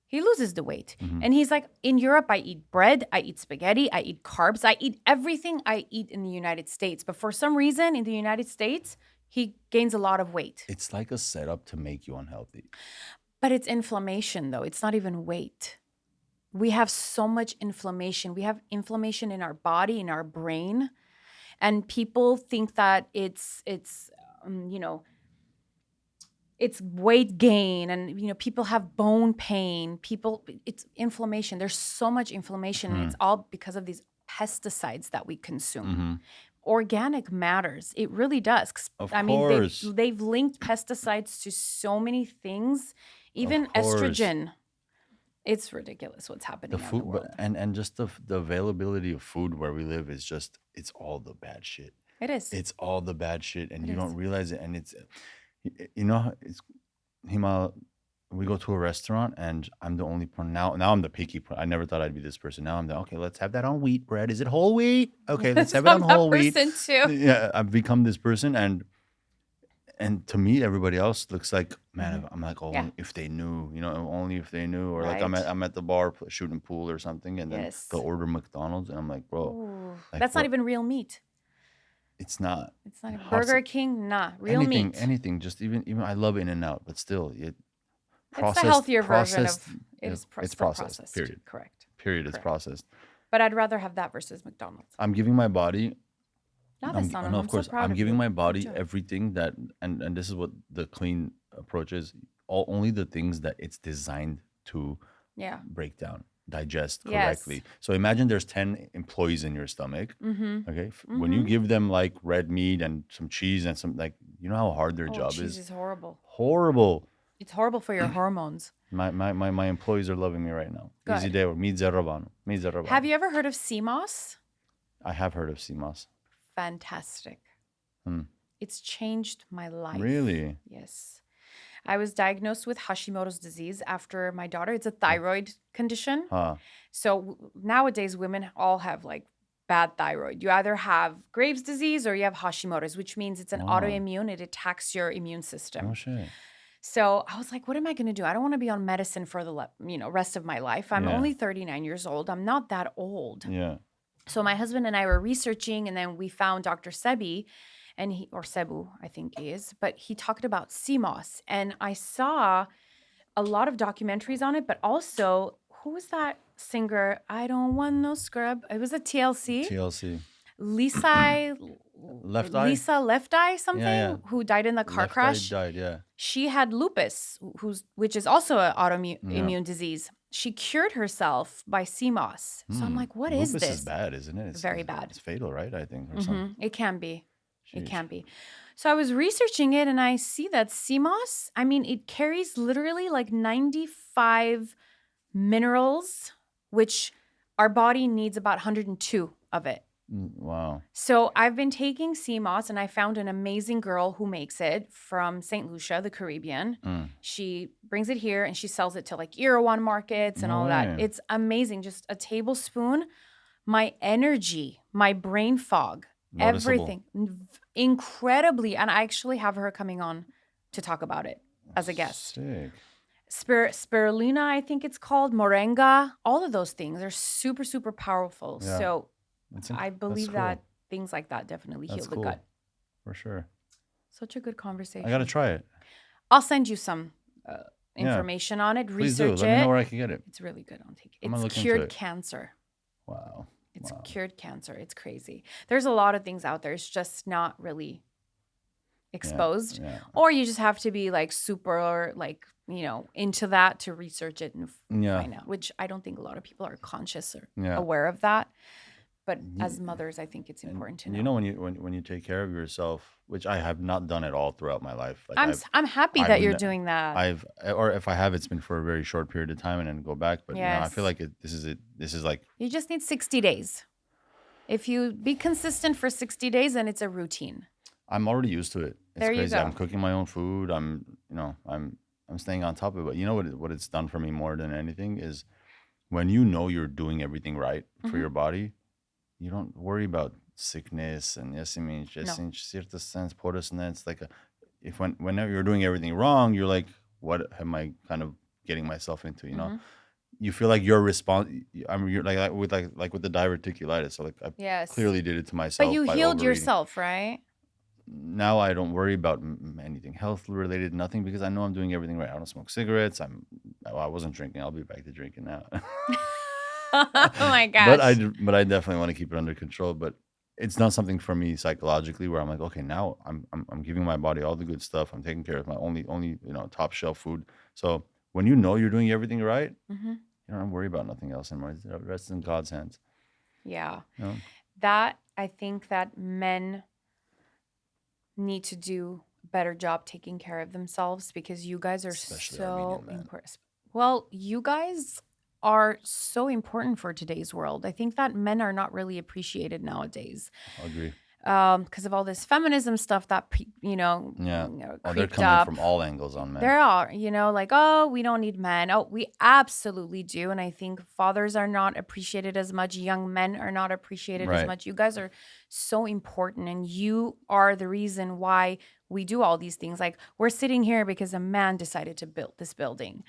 he loses the weight. Mhm. And he's like, in Europe, I eat bread, I eat spaghetti, I eat carbs, I eat everything I eat in the United States. But for some reason, in the United States, he gains a lot of weight. It's like a setup to make you unhealthy. But it's inflammation, though. It's not even weight. We have so much inflammation. We have inflammation in our body, in our brain. And people think that it's weight gain, and people have bone pain. It's inflammation. There's so much inflammation, and it's all because of these pesticides that we consume. Mm-hmm. Organic matters. It really does. Of I mean, course. they've linked pesticides to so many things, even Of course. estrogen. It's ridiculous what's happening The in the food, world. and just the availability of food where we live is just, it's all the bad shit. It is. It's all the bad shit, and It you is. don't realize it. And it's, it's Hima. We go to a restaurant, and I'm the only one now. Now I'm the picky. I never thought I'd be this person. Now I'm the okay. Let's have that on wheat bread. Is it whole wheat? Okay, let's have it on I'm that whole wheat. person too. Yeah, I've become this person, and to me, everybody else looks like, man. I'm like, oh, Yeah. if they knew, only if they knew, or like I'm Right. at the bar shooting pool or something, and then Yes. they'll order McDonald's, and I'm like, bro, Ooh, like, that's not what? even real meat. It's not. It's not Hot Burger King. Nah, real meat. Anything. Just even I love In-N-Out, but still, It's the healthier version processed, of it. Is it's still processed. Period. Correct. Period. It's Correct. processed. But I'd rather have that versus McDonald's. I'm giving my body. Not I'm, this no, I'm of course. so proud I'm of giving you. my Good body job. everything that, and this is what the clean approach is. Only the things that it's designed to Yeah. break down, digest Yes. correctly. So imagine there's 10 employees in your stomach. Mm-hmm. Okay, when you give them like red meat and some cheese and some, like, how hard their job cheese is. is horrible. Horrible. It's horrible for your hormones. My employees are loving me right now. Easy Good. day. Mi zarabano. Have you ever heard of CMOS? I have heard of CMOS. Fantastic. Hmm. It's changed my life. Really? Yes. I was diagnosed with Hashimoto's disease after my daughter. It's a thyroid condition. Huh. So nowadays, women all have like bad thyroid. You either have Graves' disease or you have Hashimoto's, which means it's an Wow. autoimmune. It attacks your immune system. Oh shit. So I was like, what am I going to do? I don't want to be on medicine for the rest of my life. I'm Yeah. only 39 years old. I'm not that old. Yeah. So my husband and I were researching, and then we found Dr. Sebi, or Sebu, I think he is, but he talked about CMOS. And I saw a lot of documentaries on it, but also, who was that singer? I don't want no scrub. It was a TLC. TLC. Lisa Left Eye? Lisa Left Eye something, yeah. who died in the car Left eye crash. died. Yeah. She had lupus, which is also an autoimmune disease. She cured herself by CMOS. So I'm like, what is Lupus this? is bad, isn't it? It's Very bad. It's fatal, right? I think, or something. It can be. It Sheesh. can be. So I was researching it, and I see that CMOS, I mean, it carries literally like 95 minerals, which our body needs about 102 of it. Wow. So I've been taking CMOS, and I found an amazing girl who makes it from St. Lucia, the Caribbean. She brings it here, and she sells it to like Erewhon markets and No all way. that. It's amazing. Just a tablespoon. My energy, my brain fog, Noticeable. everything, incredibly. And I actually have her coming on to talk about it as a guest. Sick. Spirulina, I think it's called, moringa, all of those things are super, super powerful. Yeah. So That's I that's believe cool. that things like that definitely That's heal the cool. gut. For sure. Such a good conversation. I gotta try it. I'll send you some Yeah. information on it. Please do. Research Let me know it. where I can get it. It's really good. Antic. I'm gonna It's look into cured it. cancer. Wow. It's Wow. cured cancer. It's crazy. There's a lot of things out there. It's just not really exposed. Yeah. Or you just have to be like super into that to research it and Yeah. find out, which I don't think a lot of people are conscious or Yeah. aware of that. But as mothers, I think it's important to know. You know, when you take care of yourself, which I have not done at all throughout my life. Like I'm happy that you're doing that. or if I have, it's been for a very short period of time and then go back. But I feel Yes. like this is it. This is like You just need 60 days. If you be consistent for 60 days, then it's a routine. I'm already used to it. It's There you crazy. go. I'm cooking my own food. I'm staying on top of it. But you know what it's done for me more than anything is when you know you're doing everything right for your body, you don't worry about sickness and just in certain sense porous. Like whenever you're doing everything wrong, you're like, what am I kind of getting myself into? You know, you feel like you're you're like with the diverticulitis. So like I clearly did it to myself. But you by healed overeating. yourself, right? Now I don't worry about anything health related, nothing, because I know I'm doing everything right. I don't smoke cigarettes. I wasn't drinking. I'll be back to drinking now. Oh my gosh. But I definitely want to keep it under control. But it's not something for me psychologically where I'm like, okay, now I'm giving my body all the good stuff. I'm taking care of my only top shelf food. So when you know you're doing everything right, you don't have to worry about nothing else anymore. It rests in God's hands. Yeah. You know? That I think that men need to do a better job taking care of themselves because you guys are Especially so Armenian men. important. Well, you guys are so important for today's world. I think that men are not really appreciated nowadays. I agree. Because of all this feminism stuff that They're creeped coming up. from all angles on men. There are, like, oh, we don't need men. Oh, we absolutely do. And I think fathers are not appreciated as much. Young men are not appreciated as Right. much. You guys are so important. And you are the reason why we do all these things. Like, we're sitting here because a man decided to build this building.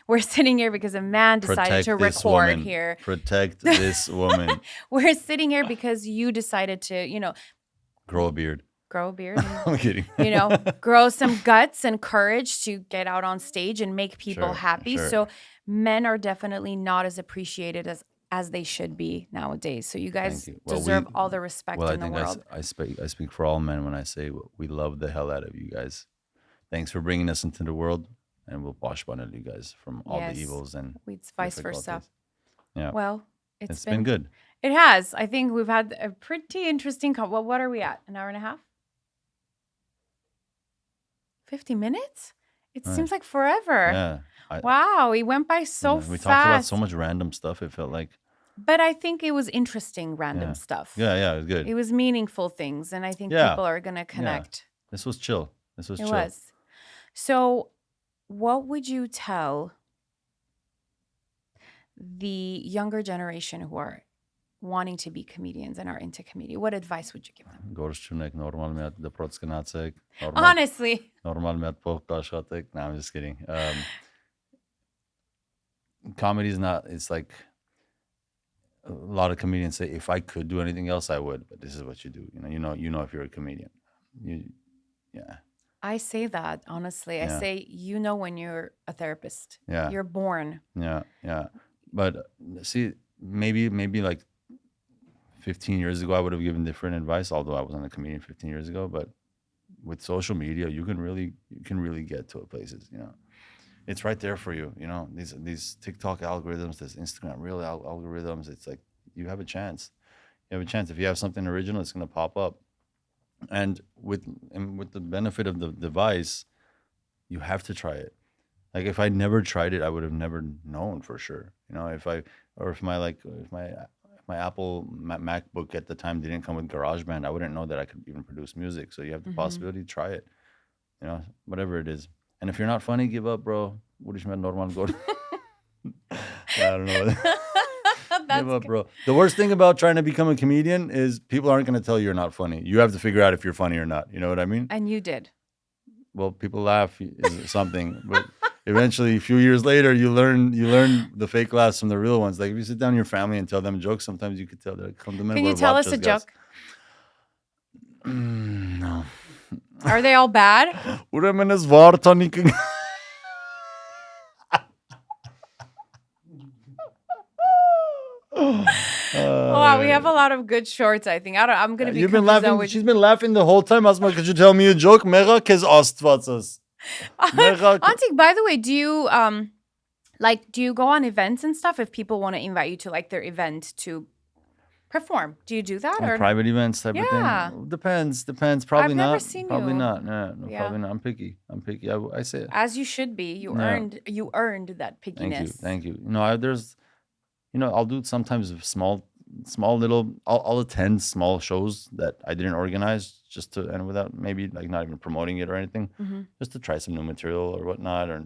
We're sitting here because a man decided to record here. Protect this woman. We're sitting here because you decided to, Grow a beard. grow a beard. I'm kidding. Grow some guts and courage to get out on stage and make people Sure, happy. sure. So men are definitely not as appreciated as they should be nowadays. So you guys Thank you. Well, deserve all the respect Well, I in the think world. I speak for all men when I say we love the hell out of you guys. Thanks for bringing us into the world, and we'll boshban you guys from all the Yes. evils and It's vice versa. difficulties. Yeah. Well, It's been good. It has. I think we've had a pretty interesting. Well, what are we at? An hour and a half? 50 minutes? It Right. seems like forever. Yeah. Wow, it went by so fast. We talked about so much random stuff. It felt like. But I think it was interesting, random stuff. Yeah, it was good. It was meaningful things, and I think Yeah. people are going to connect. This was chill. It It was. So, what would you tell the younger generation who are wanting to be comedians and are into comedy? What advice would you give them? Gorshchunek normal me the protskanacek. Honestly. Normal me pokashatek. No, I'm just kidding. Comedy is not. It's like a lot of comedians say, if I could do anything else, I would. But this is what you do. You know if you're a comedian. I say that honestly. I say when you're a therapist. Yeah. You're born. Yeah. But see, maybe like 15 years ago, I would have given different advice. Although I wasn't a comedian 15 years ago, but with social media, you can really get to places. It's right there for you. These TikTok algorithms, this Instagram real algorithms. It's like you have a chance. If you have something original, it's gonna pop up. And with the benefit of the device, you have to try it. Like if I never tried it, I would have never known for sure. If my Apple MacBook at the time didn't come with GarageBand, I wouldn't know that I could even produce music. So you have the possibility to try it. Whatever it is. And if you're not funny, give up, bro. Normal go. I don't know. Give up, bro. The worst thing about trying to become a comedian is people aren't going to tell you you're not funny. You have to figure out if you're funny or not. You know what I mean? And you did. Well, people laugh is something, but eventually, a few years later, you learn the fake laughs from the real ones. Like if you sit down with your family and tell them jokes, sometimes you could tell they're come to me. Can you tell us a joke? No. Are they all bad? Wow, we have a lot of good shorts. I think I'm gonna be. You've been laughing. She's been laughing the whole time. Asma, could you tell me a joke? Mega kez astvatsas. Antic, by the way, do you do you go on events and stuff if people want to invite you to like their event to perform. Do you do that On or private events type of yeah? thing. Depends. Probably I've never not. seen Probably you. not. No, no, Yeah, probably not. I'm picky. I say it. as you should be. Yeah. You earned that Thank you. pickiness. Thank you. There's, I'll do sometimes small little. I'll attend small shows that I didn't organize just to, and without maybe like not even promoting it or anything, Hmm. just to try some new material or whatnot, or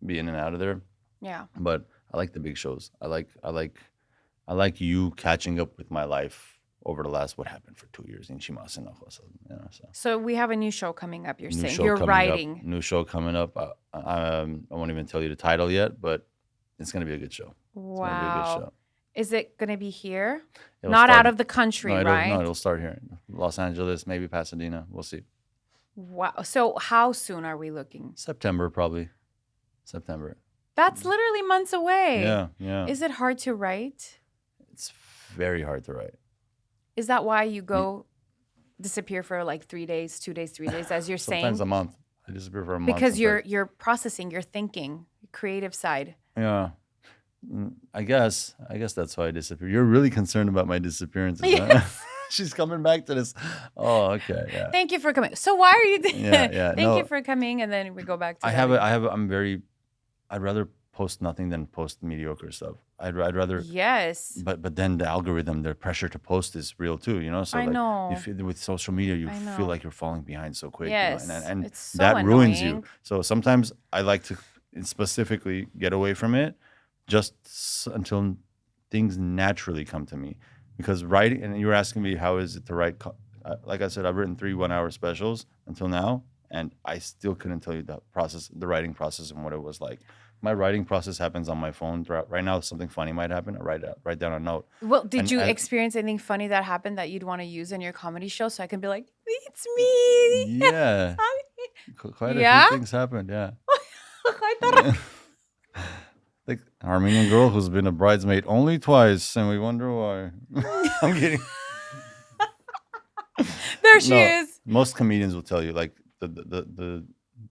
be in and out of there. Yeah. But I like the big shows. I like you catching up with my life over the last what happened for 2 years in Chimas and so So we have a new show coming up. You're new saying show you're coming up. writing. New show coming up. I won't even tell you the title yet, but it's gonna be a good show. It's gonna be a good Wow. show. Is it going to be here? It'll Not start- out of the country, no, right? it'll start here in Los Angeles, maybe Pasadena. We'll see. Wow. So how soon are we looking? September probably. September. That's literally months away. Yeah, yeah. Is it hard to write? It's very hard to write. Is that why you go disappear for like 3 days, 2 days, 3 days, as you're Sometimes saying? a month. I disappear for a month. Because sometimes. you're processing, you're thinking, creative side. Yeah. I guess that's why I disappear. You're really concerned about my disappearances. Huh? Yes. She's coming back to this. Oh, okay. Yeah. Thank you for coming. So why are you? Yeah. Thank No. you for coming, and then we go back to. I'd rather post nothing than post mediocre stuff. I'd rather. Yes. But then the algorithm, the pressure to post is real too. So I know. with social media, you I know. feel like you're falling behind so quick. Yes, And it's so that ruins annoying. you. So sometimes I like to specifically get away from it, just until things naturally come to me. Because writing, and you were asking me how is it to write. Like I said, I've written 3 1-hour specials until now, and I still couldn't tell you the writing process and what it was like. My writing process happens on my phone. Right now, something funny might happen. I write down a note. Well, did And you I- experience anything funny that happened that you'd want to use in your comedy show so I can be like, it's me? Yeah, quite a Yeah? few things happened. Yeah, I thought like Armenian girl who's been a bridesmaid only twice, and we wonder why. I'm kidding. there she No, is. most comedians will tell you like the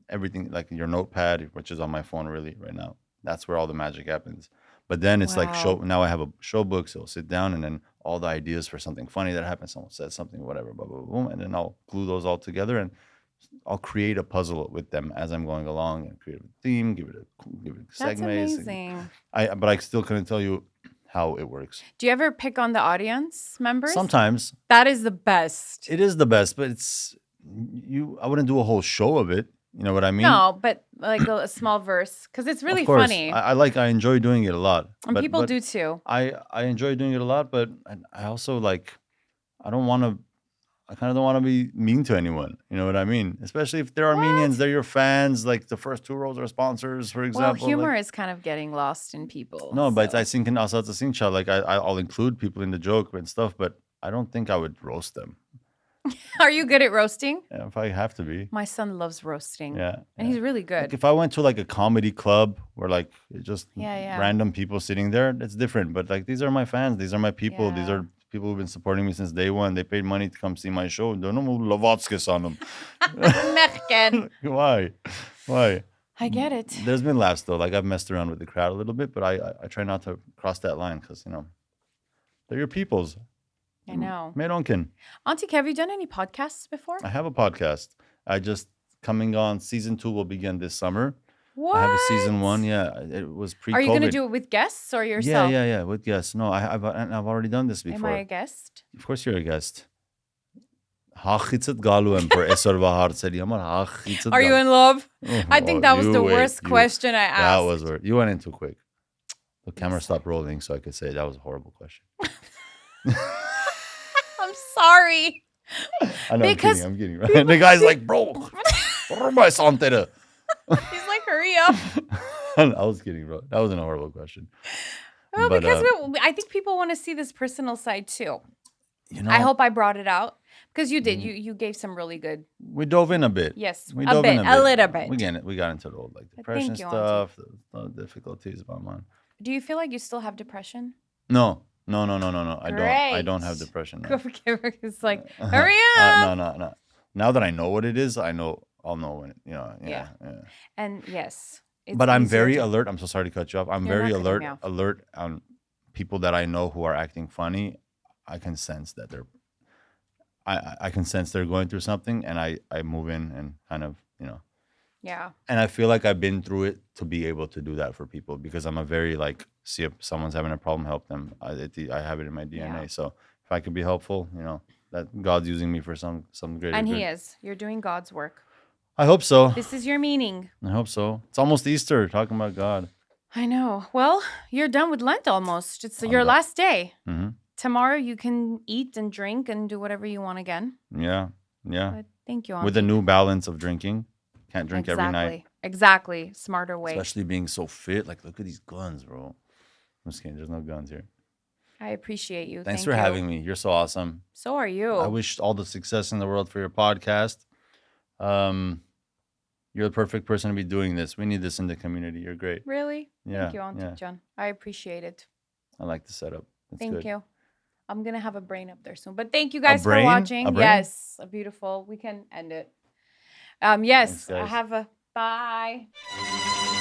everything, like your notepad, which is on my phone really right now. That's where all the magic happens. But then it's like Wow. now I have a show book, so I'll sit down and then all the ideas for something funny that happened, someone said something, whatever, blah, blah, boom, and then I'll glue those all together and I'll create a puzzle with them as I'm going along and create a theme, give it That's segments. amazing. But I still couldn't tell you how it works. Do you ever pick on the audience members? Sometimes That is the best. it is the best, but I wouldn't do a whole show of it. You know what I mean? No, but like a small verse because it's really Of course, funny. I enjoy doing it a lot. And but, people but do too. I enjoy doing it a lot, but I also I don't want to. I kind of don't want to be mean to anyone. You know what I mean? Especially if they're Armenians, they're your fans. Like the first 2 rows are sponsors, for Well, example. humor is kind of getting lost in people. No, but so. I think in Asat Singcha, like I'll include people in the joke and stuff, but I don't think I would roast them. Are you good at roasting? Yeah, if I have to be. My son loves roasting. Yeah. And he's really good. Like if I went to like a comedy club where like it's just Yeah. random people sitting there, it's different. But like these are my fans, these are my people, these Yeah. are people who've been supporting me since day one. They paid money to come see my show. Don't know Lovatskis on them. Merken. Why? I get it. There's been laughs though. Like I've messed around with the crowd a little bit, but I try not to cross that line because they're your peoples. I know. Meronkin. Antic, have you done any podcasts before? I have a podcast. I just coming on season 2 will begin this summer. What? I have a season 1. Yeah, it was pre-COVID. Are you going to do it with guests or yourself? Yeah. With guests. No, I've already done this Am before. I a guest? Of course, you're a guest. Հախիցդ գալու եմ for այսօրվա հարցերի համար հախիցդ Are you in love? I think that was the wait, worst question I asked. That was weird. You went in too quick. The camera stopped rolling, so I could say that was a horrible question. I'm sorry. I know, Because I'm kidding. Right? The guy's like, bro, my son did it. He's like, hurry up. I was kidding, bro. That wasn't a horrible question. Well, But, because I think people want to see this personal side too. You know, I hope I brought it out because you did. You gave some really good. we dove in a bit. Yes, We a dove bit, in a little bit. We got into the old like depression you, stuff, the difficulties about mine. Do you feel like you still have depression? No. I don't have Great. depression. No. It's like, hurry up. No. Now that I know what it is, I'll know when yeah. And yes, it's But I'm easier very to- alert. I'm so sorry to cut you off. I'm You're very not cutting me off. alert on people that I know who are acting funny I can sense that I can sense they're going through something, and I move in and kind of, Yeah. and I feel like I've been through it to be able to do that for people, because I'm a very like, see if someone's having a problem, help them. I have it in my DNA. Yeah. So if I could be helpful, that God's using me for some greater And he good. is. You're doing God's work. I hope so. This is your meaning. I hope so. It's almost Easter, talking about God. I know. Well, you're done with Lent almost. It's I'm your done. last day. Hmm. Tomorrow you can eat and drink and do whatever you want again. Yeah. But thank you, With a Antic. new balance of drinking. Can't drink every night. Exactly. Smarter way. Especially being so fit. Like, look at these guns, bro. I'm just kidding. There's no guns here. I appreciate you. Thanks Thank for you. having me. You're so awesome. So are you. I wish all the success in the world for your podcast. You're the perfect person to be doing this. We need this in the community. You're great. Really? Yeah, Thank you, Antic yeah. John. I appreciate it. I like the setup. It's Thank good. you. I'm going to have a brain up there soon. But thank you guys for brain? watching. A brain? Yes. Beautiful. We can end it. Yes. Thanks, I guys. have a bye.